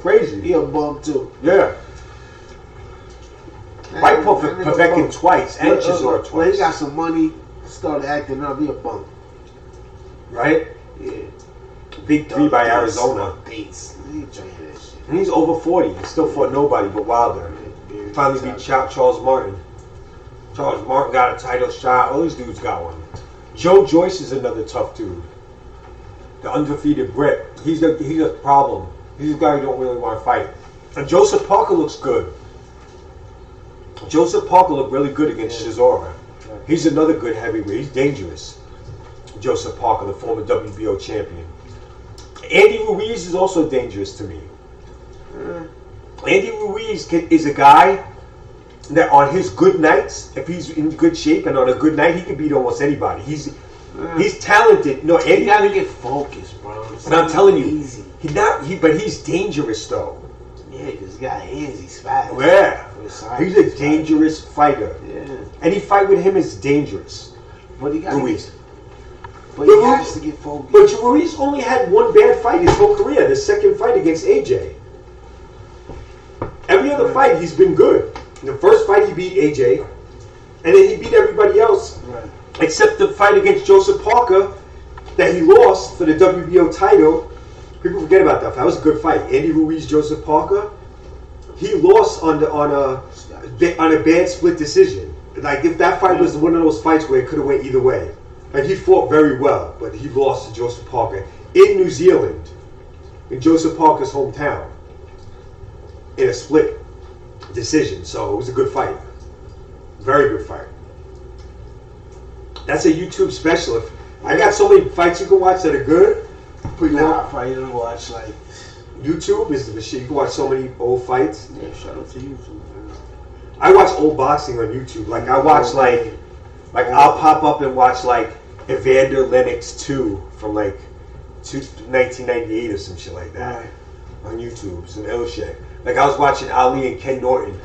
Crazy. He a bum too. Yeah. White Povetkin twice and Chisora twice. When he got some money, started acting up, he a bum. Right? Yeah. Big 3 by Arizona. Dates. He ain't trying to hear that shit. And he's over 40. He still fought nobody but Wilder. Finally beat Charles Martin. Charles Martin got a title shot. All these dudes got one. Joe Joyce is another tough dude. The undefeated Brit. He's a problem. He's a guy you don't really want to fight. And Joseph Parker looks good. Joseph Parker looked really good against Chisora. He's another good heavyweight. He's dangerous. Joseph Parker, the former WBO champion. Andy Ruiz is also dangerous to me. Andy Ruiz is a guy that on his good nights, if he's in good shape and on a good night, he can beat almost anybody. He's talented. No, Andy, you gotta get focused, bro. And I'm telling you, easy. But he's dangerous though. Yeah, because he got hands. He's fast. Yeah, he's a dangerous fighter. Yeah, any fight with him is dangerous. But he got Ruiz. But he has to get focused. But Ruiz only had one bad fight his whole career. The second fight against AJ. Every other fight, he's been good. In the first fight, he beat AJ, and then he beat everybody else, except the fight against Joseph Parker that he lost for the WBO title. People forget about that. That was a good fight. Andy Ruiz, Joseph Parker. He lost on a bad split decision. Like if that fight was one of those fights where it could have went either way. Like he fought very well, but he lost to Joseph Parker in New Zealand, in Joseph Parker's hometown, in a split decision. So it was a good fight. Very good fight. That's a YouTube special. I got so many fights you can watch that are good. I probably don't watch like YouTube is the machine. You can watch so many old fights. Yeah, shout out to YouTube, man. I watch old boxing on YouTube. Like I watch like I'll pop up and watch like Evander Lennox 2 from like 1998 or some shit like that on YouTube. Some ill shit. Like I was watching Ali and Ken Norton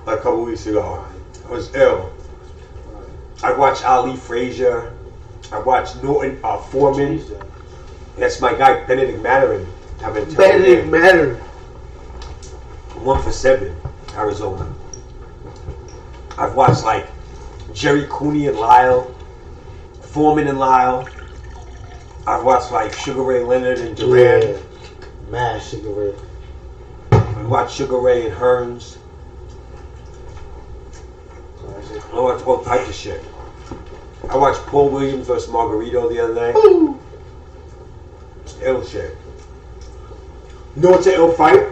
like a couple weeks ago. I was ill. I watched Ali Frazier. I watched Norton Foreman. That's my guy Benedict Matterin. Benedict Matterin. 1 for 7, Arizona. I've watched like Jerry Cooney and Lyle, Foreman and Lyle. I've watched like Sugar Ray Leonard and Duran. Yeah. Mad Sugar Ray. I watched Sugar Ray and Hearns. I watched all types of shit. I watched Paul Williams versus Margarito the other night. Ooh. Ill shit. You know what's an ill fight?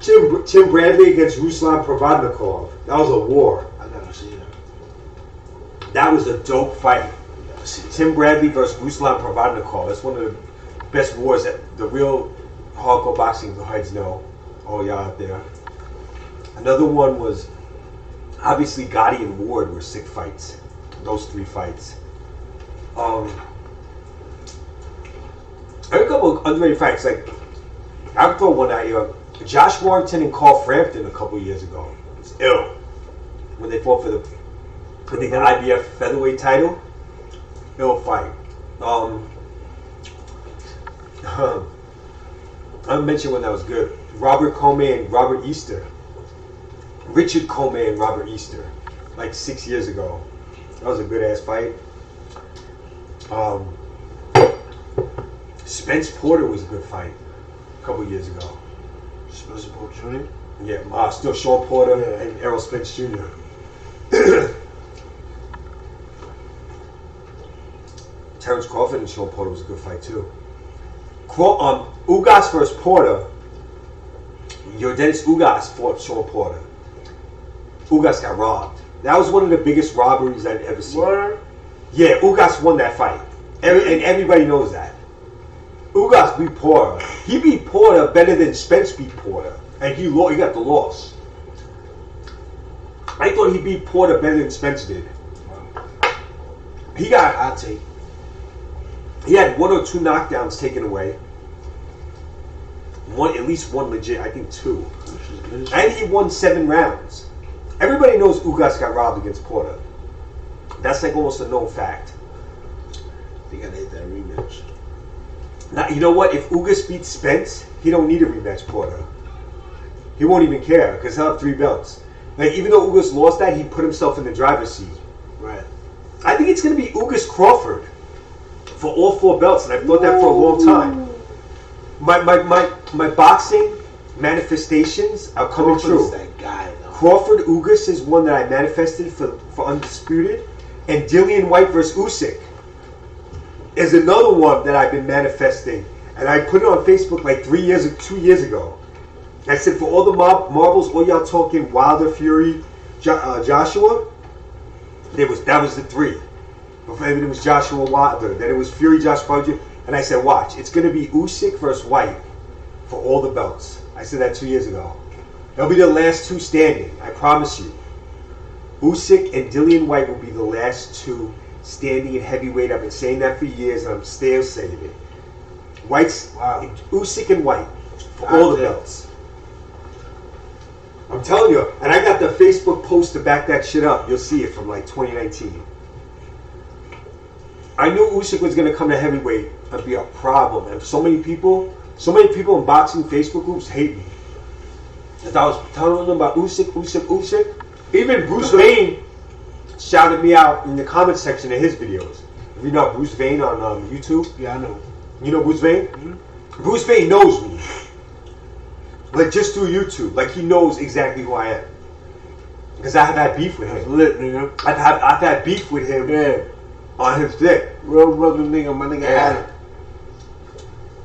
Tim Bradley against Ruslan Provodnikov. That was a war. I never seen that. That was a dope fight. Tim Bradley versus Ruslan Provodnikov. That's one of the best wars that the real hardcore boxing heads know. All y'all out there. Another one was obviously Gotti and Ward were sick fights. Those 3 fights. couple of underrated fights. Like, I'll throw one out here. Josh Warrington and Carl Frampton a couple of years ago. It's ill. When they fought for the IBF featherweight title. Ill fight. I'll mention one that was good. Robert Comey and Robert Easter. Richard Comey and Robert Easter. Like 6 years ago. That was a good ass fight. Spence Porter was a good fight a couple years ago. Spencer Porter Jr.? Yeah, still Sean Porter and Errol Spence Jr. Terrence Crawford and Sean Porter was a good fight too. Ugas versus Porter. Yordenis Ugas fought Sean Porter. Ugas got robbed. That was one of the biggest robberies I've ever seen. What? Yeah, Ugas won that fight. And everybody knows that. Ugas beat Porter. He beat Porter better than Spence beat Porter. And he got the loss. I thought he beat Porter better than Spence did. He had 1 or 2 knockdowns taken away. At least one legit, I think 2. And he won 7 rounds. Everybody knows Ugas got robbed against Porter. That's like almost a known fact. They gotta hit that rematch. Now, you know what? If Ugas beats Spence, he don't need a rematch Porter. He won't even care because he'll have 3 belts. Like, even though Ugas lost that, he put himself in the driver's seat. Right. I think it's going to be Ugas Crawford for all 4 belts, and I've thought that for a long time. My boxing manifestations are coming true. That guy, though. Crawford Ugas is one that I manifested for Undisputed, and Dillian White versus Usyk is another one that I've been manifesting, and I put it on Facebook like 2 years ago. I said for all the marbles, all y'all talking Wilder, Fury, Joshua. That was the 3. Before it was Joshua Wilder, then it was Fury, Joshua, and I said, watch, it's going to be Usyk versus White for all the belts. I said that 2 years ago. They'll be the last 2 standing. I promise you. Usyk and Dillian White will be the last 2 standing in heavyweight. I've been saying that for years, and I'm still saying it. Usyk and White for all the belts. I'm telling you, and I got the Facebook post to back that shit up. You'll see it from like 2019. I knew Usyk was going to come to heavyweight and be a problem, and so many people in boxing Facebook groups hate me. If I was telling them about Usyk. Even Bruce Vane shouted me out in the comment section of his videos. If you know Bruce Vane on YouTube. Yeah, I know. You know Bruce Vane? Mm-hmm. Bruce Vane knows me. Like, just through YouTube. Like, he knows exactly who I am. Because I have had beef with him. Lit, nigga. I've had beef with him on his dick. Real brother nigga, my nigga had it.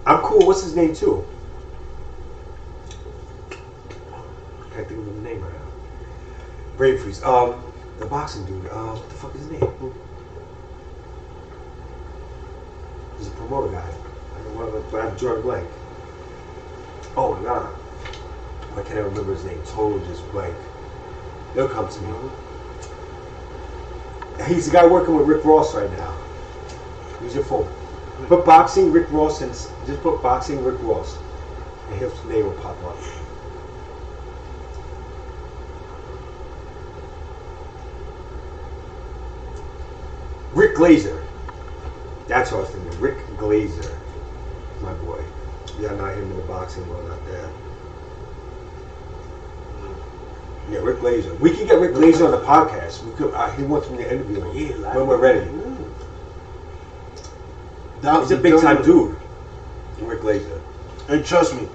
I'm cool. What's his name, too? I can't think of the name right now. Brain freeze. The boxing dude. What the fuck is his name? He's a promoter guy. I don't know, but I'm drawing a blank. Oh my god. Why can't I remember his name? Totally just blank. They'll come to me. He's the guy working with Rick Ross right now. Use your phone. Put boxing Rick Ross and just put boxing Rick Ross, and his name will pop up. Rick Glazer. That's what I was thinking. Rick Glazer, my boy. Yeah, not him in the boxing world, not that. Yeah, Rick Glazer. We can get Rick Glazer on the podcast. We could. He wants me to interview him when we're ready. He's a big time dude, Rick Glazer. And trust me,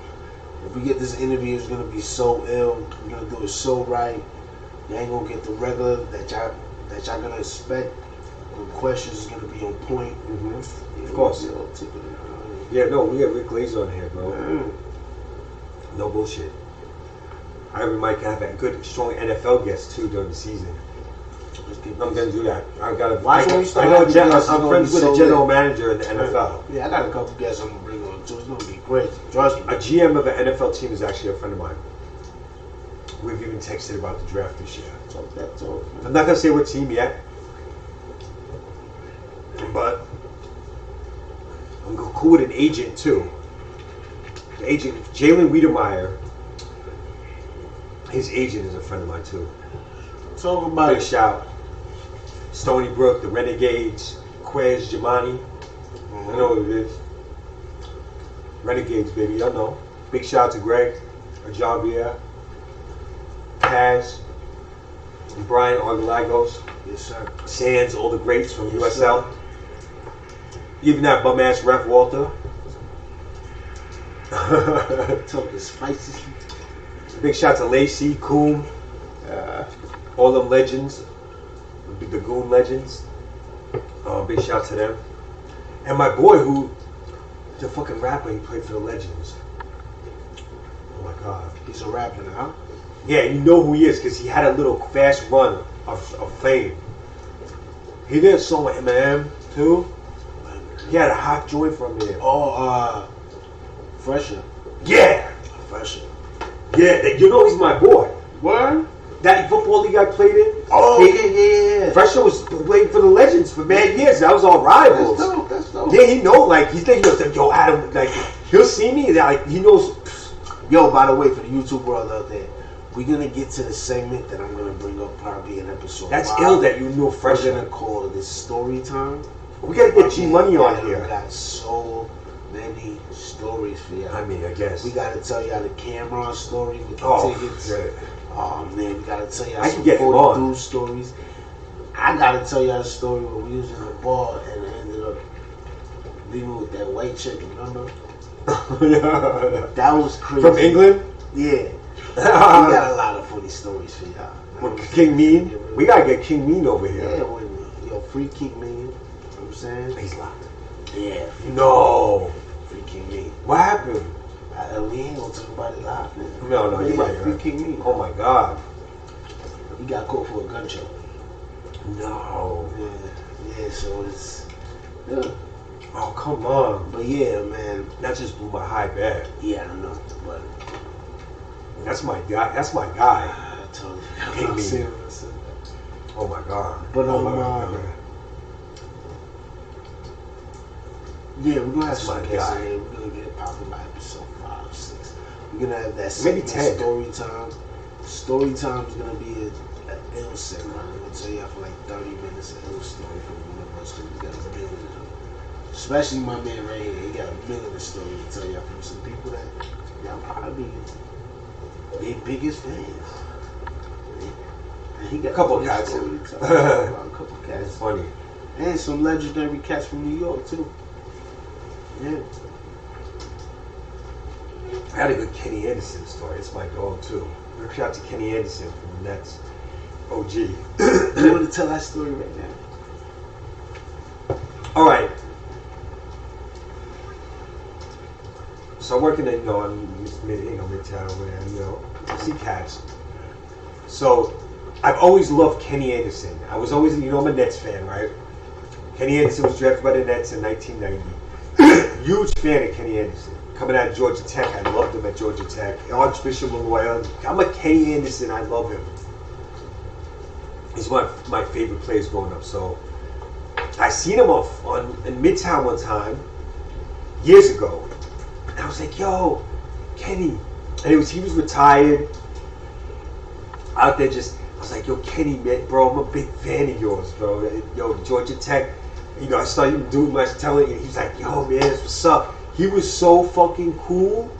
if we get this interview, it's gonna be so ill. We're gonna do it so right. You ain't gonna get the regular that y'all gonna expect. The questions is gonna be on point. Mm-hmm. Of course. Yeah, no, we have Rick Glazer on here, bro. No bullshit. We might have a good, strong NFL guest too during the season. I'm gonna do that. I gotta. I'm friends with a general manager in the NFL. Yeah, I got a couple guests I'm gonna bring on too. It's gonna be great. Trust me. A GM of an NFL team is actually a friend of mine. We've even texted about the draft this year. I'm not gonna say what team yet, but I'm cool with an agent too. The agent, Jalen Wiedemeyer, his agent is a friend of mine too. Talk about Big shout. Stony Brook, the Renegades, Quez, Jamani. I know what it is. Renegades, baby, I know. Big shout to Greg, Javier, Kaz, and Brian Argalagos. Yes, sir. Sands, all the greats from Yes, USL. sir. Even that bum ass ref Walter. Talking spicy. Big shout to Lacey, Coom, all them legends, the Goon legends. Big shout to them. And my boy who, the fucking rapper, he played for the Legends. Oh my god. He's a rapper now. Yeah, you know who he is because he had a little fast run of fame. He did a song with Eminem too. He had a hot joint from there. Oh, Fresher. Yeah! Fresher. Yeah, you know he's my boy. Word? That football league I played in. Oh, yeah. Fresher was playing for the Legends for mad years. That was our rivals. That's dope. Yeah, he know, like, he's like, yo, Adam, like, he'll see me, like, he knows. Yo, by the way, for the YouTube world out there, we're going to get to the segment that I'm going to bring up probably in episode That's 5. ill that you know We're Fresher. going to call this story time. We gotta get G Money on We here. got so many stories for y'all. I mean, I guess. We got to tell y'all the Cameron story with the Oh, tickets. shit. Oh, man, we got to tell y'all I some can get him on. news stories. I got to tell y'all the story where we was in the bar and I ended up leaving with that white chick, remember? That was crazy. From England? Yeah. We got a lot of funny stories for y'all. With King Mean? We gotta get King Mean over here. Yeah, when free King Mean. You know what I'm saying? He's locked. Yeah. No. Free King Mean. What happened? We ain't gonna talk about it live, man. No, you're right. Free King Mean. Oh my god. He got caught for a gun show. No. Yeah, so it's. Yeah. Oh, come on. But yeah, man. That just blew my high bad. Yeah, I don't know. But. That's my guy. That's my guy. I totally King Mean. said. Oh my god. But, oh my god. Yeah, we're gonna have That's some my guests guy. in there. We're gonna get it popping by episode 5, 6. We're gonna have that Maybe segment, 10. story time. Story time is gonna be an ill segment. I'm gonna tell y'all for like 30 minutes an ill story from one of us. We got a million of them. Especially my man right here. He got a million of stories to tell y'all from some people that y'all probably their biggest fans. And he got A couple a cats. story to tell y'all about. A couple That's cats. funny. And some legendary cats from New York too. Yeah. I had a good Kenny Anderson story. It's my dog too. Shout out to Kenny Anderson from the Nets. OG. You want to tell that story right now? All right. So I'm working in, Midtown, where, see cats. So I've always loved Kenny Anderson. I was always, I'm a Nets fan, right? Kenny Anderson was drafted by the Nets in 1990. Huge fan of Kenny Anderson. Coming out of Georgia Tech, I loved him at Georgia Tech. Archbishop Memorial. I'm a Kenny Anderson. I love him. He's one of my favorite players growing up. So I seen him in Midtown one time, years ago. And I was like, yo, Kenny. And he was retired. Out there I was like, yo, Kenny, man, bro, I'm a big fan of yours, bro. Yo, Georgia Tech. I started doing my telling, and he's like, yo, man, what's up? He was so fucking cool.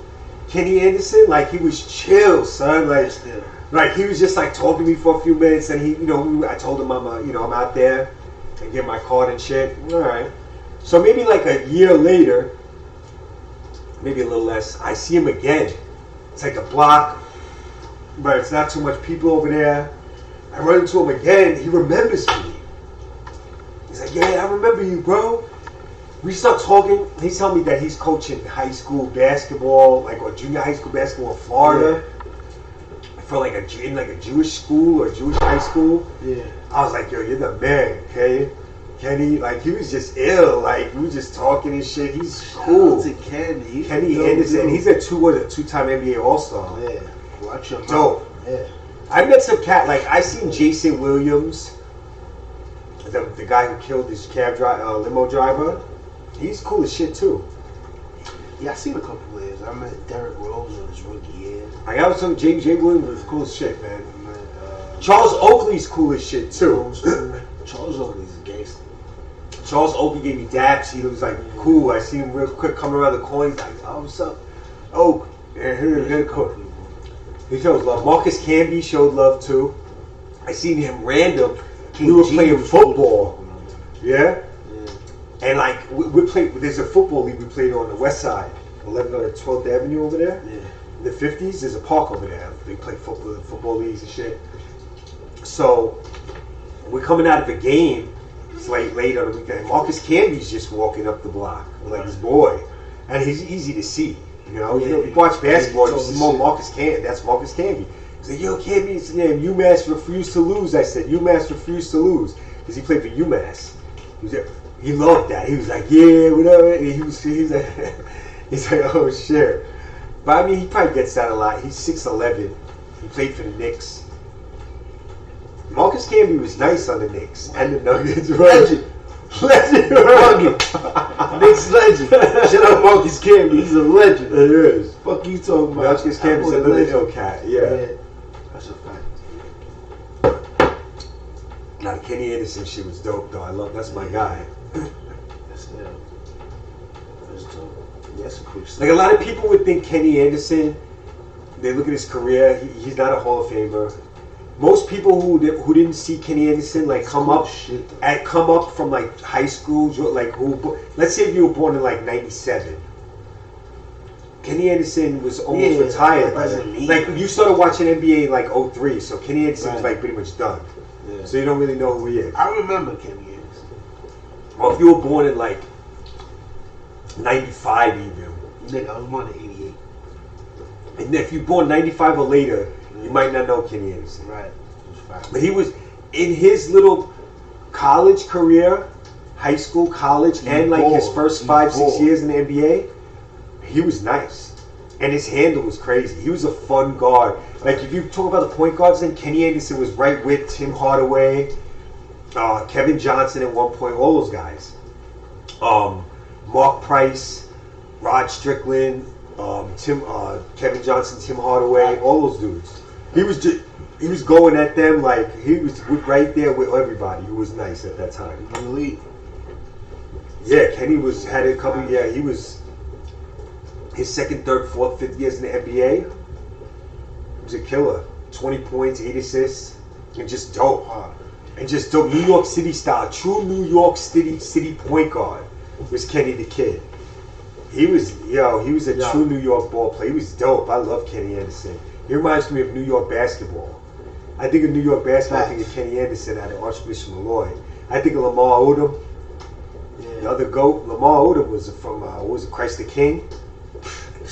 Kenny Anderson, like, he was chill, son. Like he was just like talking to me for a few minutes, and I told him I'm out there and get my card and shit. All right. So maybe like a year later, maybe a little less, I see him again. It's like a block, but it's not too much people over there. I run into him again. He remembers me. He's like, yeah, I remember you, bro. We start talking. He's telling me that he's coaching high school basketball, or junior high school basketball in Florida, for in a Jewish school or Jewish high school. Yeah. I was like, yo, you're the man, okay? Kenny, he was just ill. We were just talking and shit. He's cool. Shout out to Kenny. Kenny Anderson. He's a two-time NBA All-Star. Yeah. Watch your mouth. Dope. Yeah. I met some cat, I seen Jason Williams, the guy who killed this limo driver. He's cool as shit too. Yeah, I seen a couple players. I met Derrick Rose on his rookie year. I got some James J. Williams was cool as shit, man. I met Charles Oakley's cool as shit too. Charles Oakley's a gangster. Charles Oakley gave me daps. He was like cool. I seen him real quick coming around the corner. He's like, "Oh, what's up, Oak?" And here, cool. He shows love. Marcus Camby showed love too. I seen him random. We were playing football. Yeah. And like we played. There's a football league we played on the west side, 11th or 12th Avenue over there. Yeah. In the 50s, there's a park over there. They play football leagues and shit. So we're coming out of a game. It's late on the weekend. Marcus Camby's just walking up the block with like his boy, and he's easy to see. You know, you watch basketball, you see more Marcus Camby. That's Marcus Camby. He's like, "Yo, Camby, it's UMass refused to lose." I said, "UMass refused to lose," because he played for UMass. He loved that. He was like, "Yeah, whatever." And he's like, he's like, "Oh shit." But I mean, he probably gets that a lot. He's 6'11". He played for the Knicks. Marcus Camby was nice on the Knicks and the Nuggets. Legend. Knicks legend. Shout out Marcus Camby. He's a legend. It is. Fuck you talking about? Marcus Camby's another ill cat. Yeah. That's a fact. Now the Kenny Anderson shit was dope though. That's my guy. That's dope. Yeah, that's a quick Like story. a lot of people would think Kenny Anderson, they look at his career, he's not a Hall of Famer. Most people who didn't see Kenny Anderson like come up from like high school, like let's say if you were born in like 97. Kenny Anderson was almost retired. Like you started watching NBA in like 03, so Kenny Anderson was like pretty much done. Yeah. So you don't really know who he is. I remember Kenny Anderson. Well, if you were born in like 95 even. Nigga, I was born in 88. And if you're born 95 or later, you might not know Kenny Anderson. Right. But he was in his little college career, high school, college, and like his first 5-6 years in the NBA, he was nice. And his handle was crazy. He was a fun guard. Like if you talk about the point guards, then Kenny Anderson was right with Tim Hardaway, Kevin Johnson at one point, all those guys. Mark Price, Rod Strickland, Kevin Johnson, Tim Hardaway, all those dudes. He was going at them like he was right there with everybody who was nice at that time. Elite. Yeah, Kenny had a couple. Yeah, he was his second, third, fourth, fifth years in the NBA. He was a killer. 20 points, 8 assists, and just dope. And just dope. New York City style, true New York City point guard was Kenny the Kid. He was a true New York ball player. He was dope. I love Kenny Anderson. He reminds me of New York basketball. I think of New York basketball, I think of Kenny Anderson out of Archbishop Malloy. I think of Lamar Odom. Yeah. The other GOAT, Lamar Odom was from, Christ the King?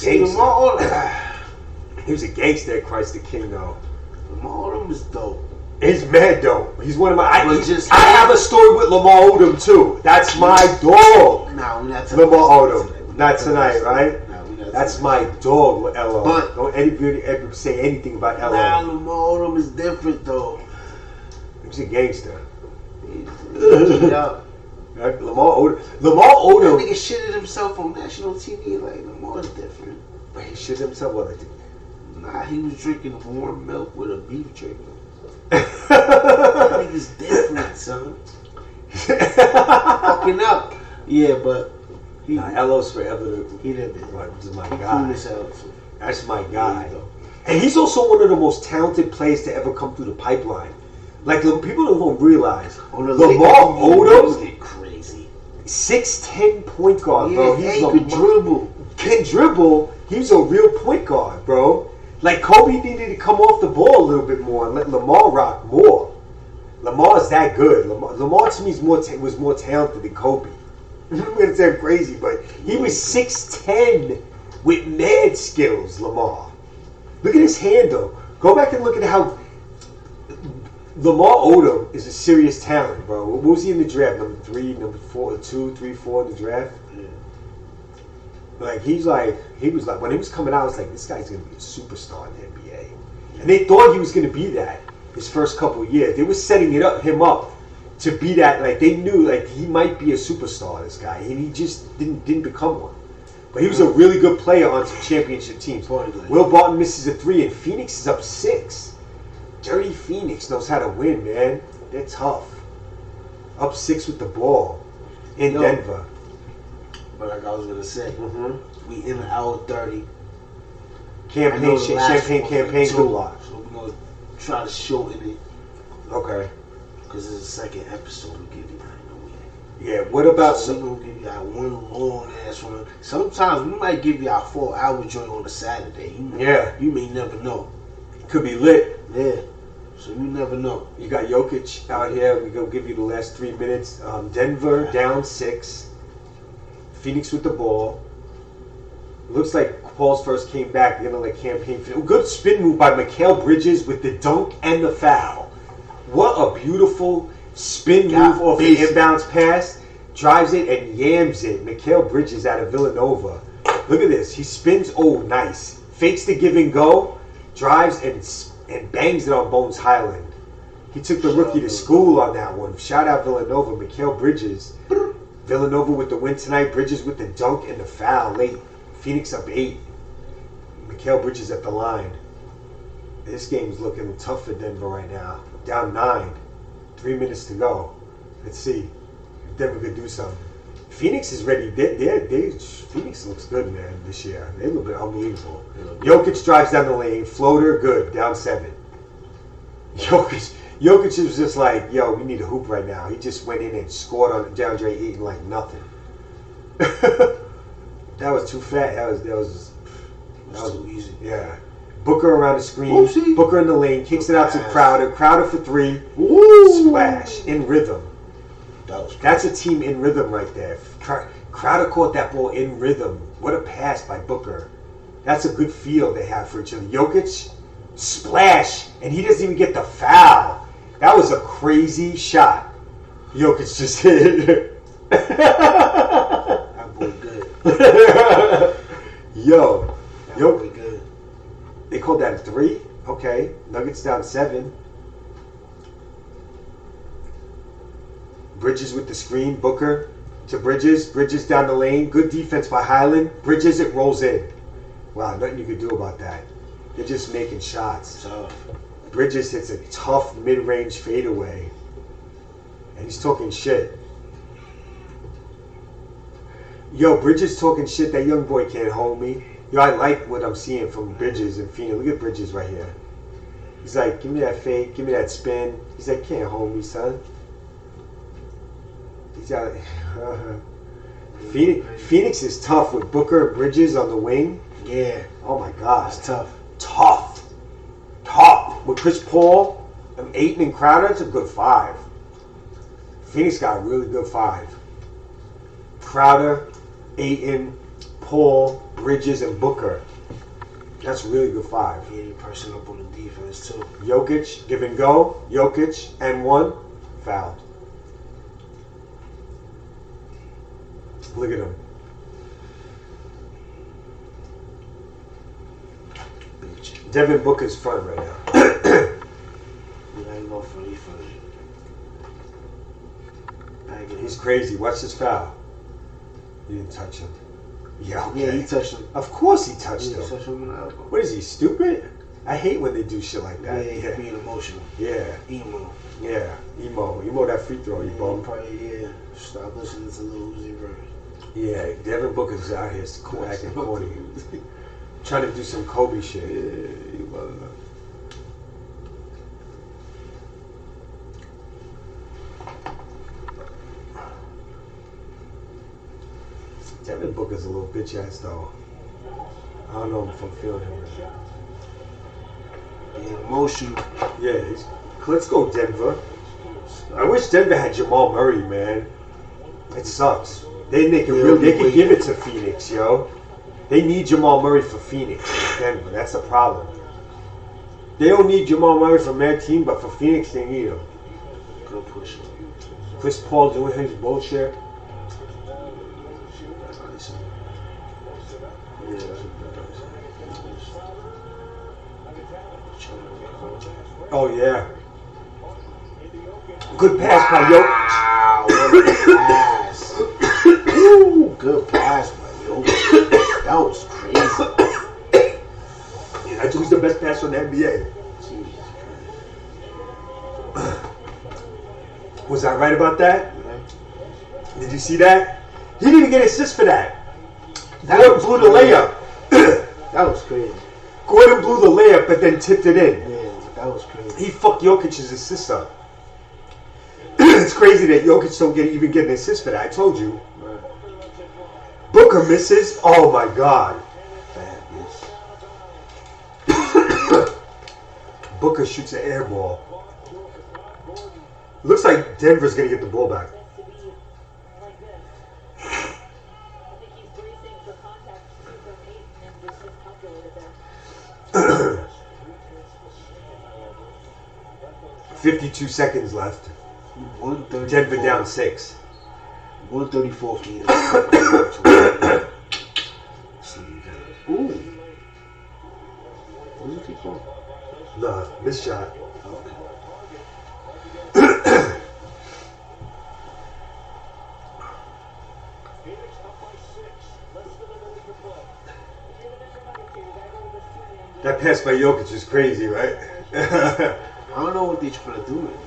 Lamar Odom. He was a gangster at Christ the King, though. Lamar Odom is dope. He's mad dope. He's one of my... I have a story with Lamar Odom, too. That's my dog. No, we're not Lamar Odom. Not tonight, right? That's my dog, Ella. But don't anybody ever say anything about Ella. Nah, Lamar Odom is different though. He's a gangster. Yeah. Lamar Odom. That nigga shitted himself on national TV. Like Lamar's different. But he shitted himself. What? Nah, he was drinking warm milk with a beef jerky. That nigga's different, son. Fucking up. Yeah, but. Elo's forever. He did it. This is my guy. That's my guy. And he's also one of the most talented players to ever come through the pipeline. Like people don't realize. Lamar Odom, crazy. 6'10" point guard, bro. He can dribble. He's a real point guard, bro. Like Kobe needed to come off the ball a little bit more and let Lamar rock more. Lamar's that good. Lamar to me was more talented than Kobe. I'm going to sound crazy, but he was 6'10" with mad skills, Lamar. Look at his handle. Go back and look at how Lamar Odom is a serious talent, bro. What was he in the draft? Number 3, number 4, 2, 3, 4 in the draft? Yeah. Like, he was like, when he was coming out, I was like, this guy's going to be a superstar in the NBA. And they thought he was going to be that his first couple of years. They were setting him up to be that, like they knew like he might be a superstar, this guy, and he just didn't become one. But he was a really good player on some championship teams. Totally. Will Barton misses a 3, and Phoenix is up 6. Dirty Phoenix knows how to win, man. They're tough. Up 6 with the ball in Denver. But like I was gonna say, we in the hour 30. Champagne, good luck. So we're gonna try to shorten it. Okay. Because it's the second episode we give you. Yeah, what about... So we're going to give you one long ass one. Sometimes we might give you our 4-hour joint on a Saturday. You may never know. Could be lit. Yeah. So you never know. You got Jokic out here. We're going to give you the last 3 minutes. Denver down 6. Phoenix with the ball. Looks like Paul's first came back. They're going to let campaign... Good spin move by Mikal Bridges with the dunk and the foul. What a beautiful... spin move off the inbounds pass, drives it and yams it. Mikal Bridges out of Villanova. Look at this. He spins. Oh, nice. Fakes the give and go, drives and bangs it on Bones Highland. He took the rookie to school on that one. Shout out Villanova. Mikal Bridges. Villanova with the win tonight. Bridges with the dunk and the foul late. Phoenix up 8. Mikal Bridges at the line. This game's looking tough for Denver right now. Down 9. 3 minutes to go. Let's see if Denver could do something. Phoenix is ready. Phoenix looks good, man, this year. They look unbelievable. Jokic drives down the lane. Floater, good. Down 7. Jokic was just like, yo, we need a hoop right now. He just went in and scored on DeAndre Ayton like nothing. That was too fat. That was too easy. Yeah. Booker around the screen. Oopsie. Booker in the lane. Kicks it out to Crowder. Crowder for 3. Woo. Splash. In rhythm. That's a team in rhythm right there. Crowder caught that ball in rhythm. What a pass by Booker. That's a good feel they have for each other. Jokic, splash. And he doesn't even get the foul. That was a crazy shot. Jokic just hit. That boy good. Yo. That boy good. They called that a 3? Okay. Nuggets down 7. Bridges with the screen. Booker to Bridges. Bridges down the lane. Good defense by Highland. Bridges, it rolls in. Wow, nothing you could do about that. They're just making shots. Tough. Bridges hits a tough mid-range fadeaway. And he's talking shit. Yo, Bridges talking shit. That young boy can't hold me. Yo, I like what I'm seeing from Bridges and Phoenix. Look at Bridges right here. He's like, give me that fake, give me that spin. He's like, can't hold me, son. He's got Phoenix is tough with Booker and Bridges on the wing. Yeah. Oh my God. It's tough. Tough. With Chris Paul and Ayton and Crowder, it's a good 5. Phoenix got a really good 5. Crowder, Ayton, Paul, Bridges, and Booker. That's a really good 5. 80% up on the defense, too. Jokic, give and go. Jokic, and 1. Fouled. Look at him. Bitch. Devin Booker's front right now. He's crazy. Watch this foul. He didn't touch him. Yeah, okay. Yeah, he touched him. Of course he touched him. Touched him in the elbow. What is he, stupid? I hate when they do shit like that. Yeah, being emotional. Yeah. Emo. Yeah, emo that free throw, you bum. Probably, yeah. Stop listening to Lil Uzi Vert. Yeah, Devin Booker's out here acting corny. Trying to do some Kobe shit. Yeah, he was. Devin Booker's a little bitch ass though. I don't know if I'm feeling him. Being emotional. Yeah, let's go Denver. I wish Denver had Jamal Murray, man. It sucks. They could give it to Phoenix, yo. They need Jamal Murray for Phoenix, Denver. That's the problem. They don't need Jamal Murray from their team, but for Phoenix, they need him. Good push. Chris Paul doing his bullshit. Oh yeah. Good pass by Jokic. Wow, what a pass. Ooh, good pass by Jokic. That was crazy. Yeah, that's who's the best passer in the NBA. Was I right about that? Yeah. Did you see that? He didn't even get an assist for that. Gordon blew the layup. That was crazy. Gordon blew the layup, but then tipped it in. Yeah, that was crazy. He fucked Jokic's assist up. It's crazy that Jokic don't even get an assist for that. I told you. Right. Booker misses. Oh my god. Bad miss. Booker shoots an air ball. Looks like Denver's gonna get the ball back. 52 seconds left. 134. Denver down 6. 134 feet. Ooh. What did he keep going? Nah, missed shot. Okay. That pass by Jokic is crazy, right? I don't know what they're trying to do with it.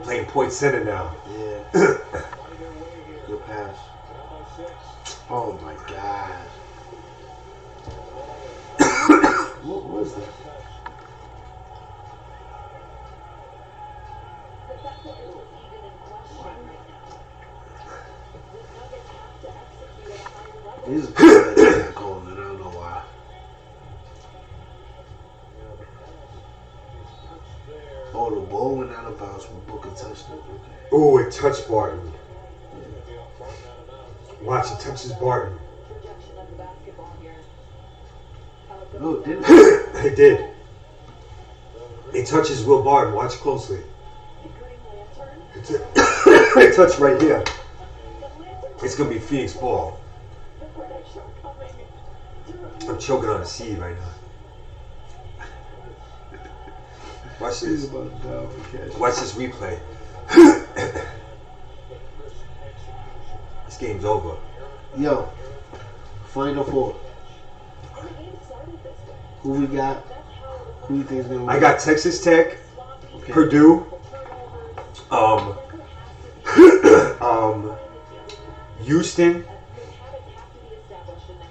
Playing point center now. Yeah. Good pass. Oh my god. What was that? This is a goal, and I don't know why. Oh, the ball went out of bounds when Booker touched it. Okay. Oh, it touched Barton. Watch, it touches Barton. No, it didn't. It did. It touches Will Barton. Watch closely. It touched right here. It's going to be Phoenix ball. I'm choking on a seed right now. Watch this. Watch this replay. This game's over. Yo, Final Four. Who we got? Who you think is gonna win? I got Texas Tech, Okay. Purdue, Houston,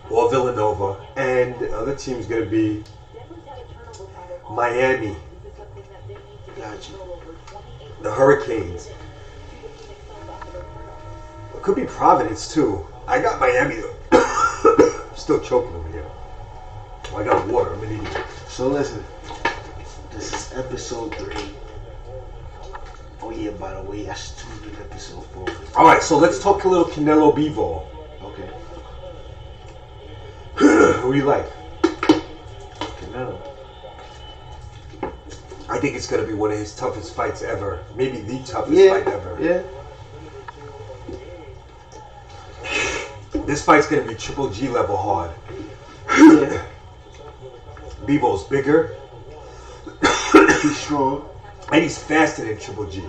or Villanova, and the other team's gonna be Miami, Gotcha. the Hurricanes. It could be Providence too. I got Miami though. Still choking over here. Oh, I got water. I'm an idiot. So listen, this is episode 3. Oh yeah, by the way, I tuned in episode 4. All right, so let's talk a little Canelo Bivol. Okay. Who do you like? Canelo. I think it's going to be one of his toughest fights ever. Maybe the toughest fight ever. Yeah. This fight's going to be Triple G level hard. Yeah. Bivol's bigger. He's strong. And he's faster than Triple G.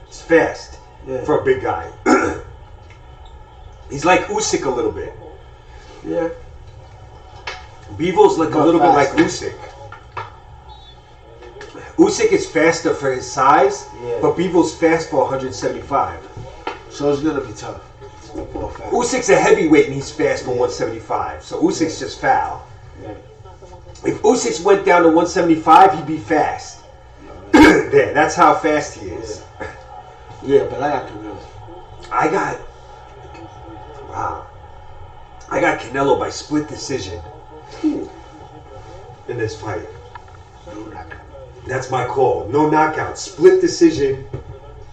He's fast for a big guy. He's like Usyk a little bit. Yeah. Bivol's like Not a little faster. bit like Usyk. Usyk is faster for his size, but Bivol's fast for 175. So it's gonna be tough. Or fast. Usyk's a heavyweight and he's fast for 175. So Usyk's just foul. Yeah. If Usyk went down to 175, he'd be fast. There, that's how fast he is. Yeah, but I got Canelo. I got Canelo by split decision in this fight. No knockout. That's my call. No knockout. Split decision.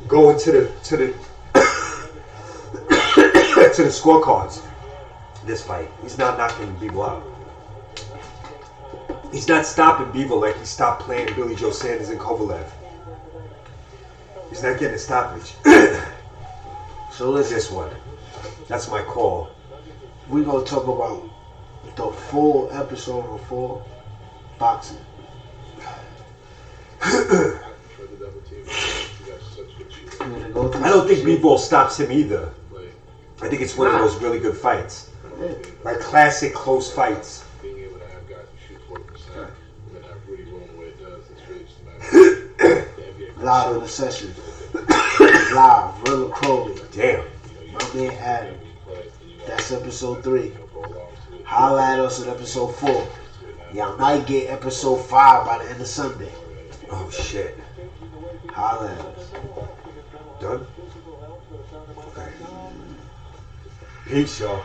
Going to the to the scorecards. This fight. He's not knocking Bivol out. He's not stopping Bivol like he stopped playing Billy Joe Sanders and Kovalev. He's not getting a stoppage. So listen, This one. That's my call. we're gonna talk about the full episode of 4 boxing. I don't think Bivol stops him either. I think it's one of those really good fights. Yeah. Like classic close fights. Being able to have guys who shoot 40% and have Rudy room where it does, it's really just Live in the session. Live, Rilla Crowley. Damn. My man Adam. That's episode 3. Holla at us at episode 4. Y'all might get episode 5 by the end of Sunday. Oh shit. Holla at us. Done? Okay. Peace, y'all.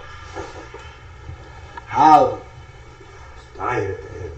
Holla. Dying at the end.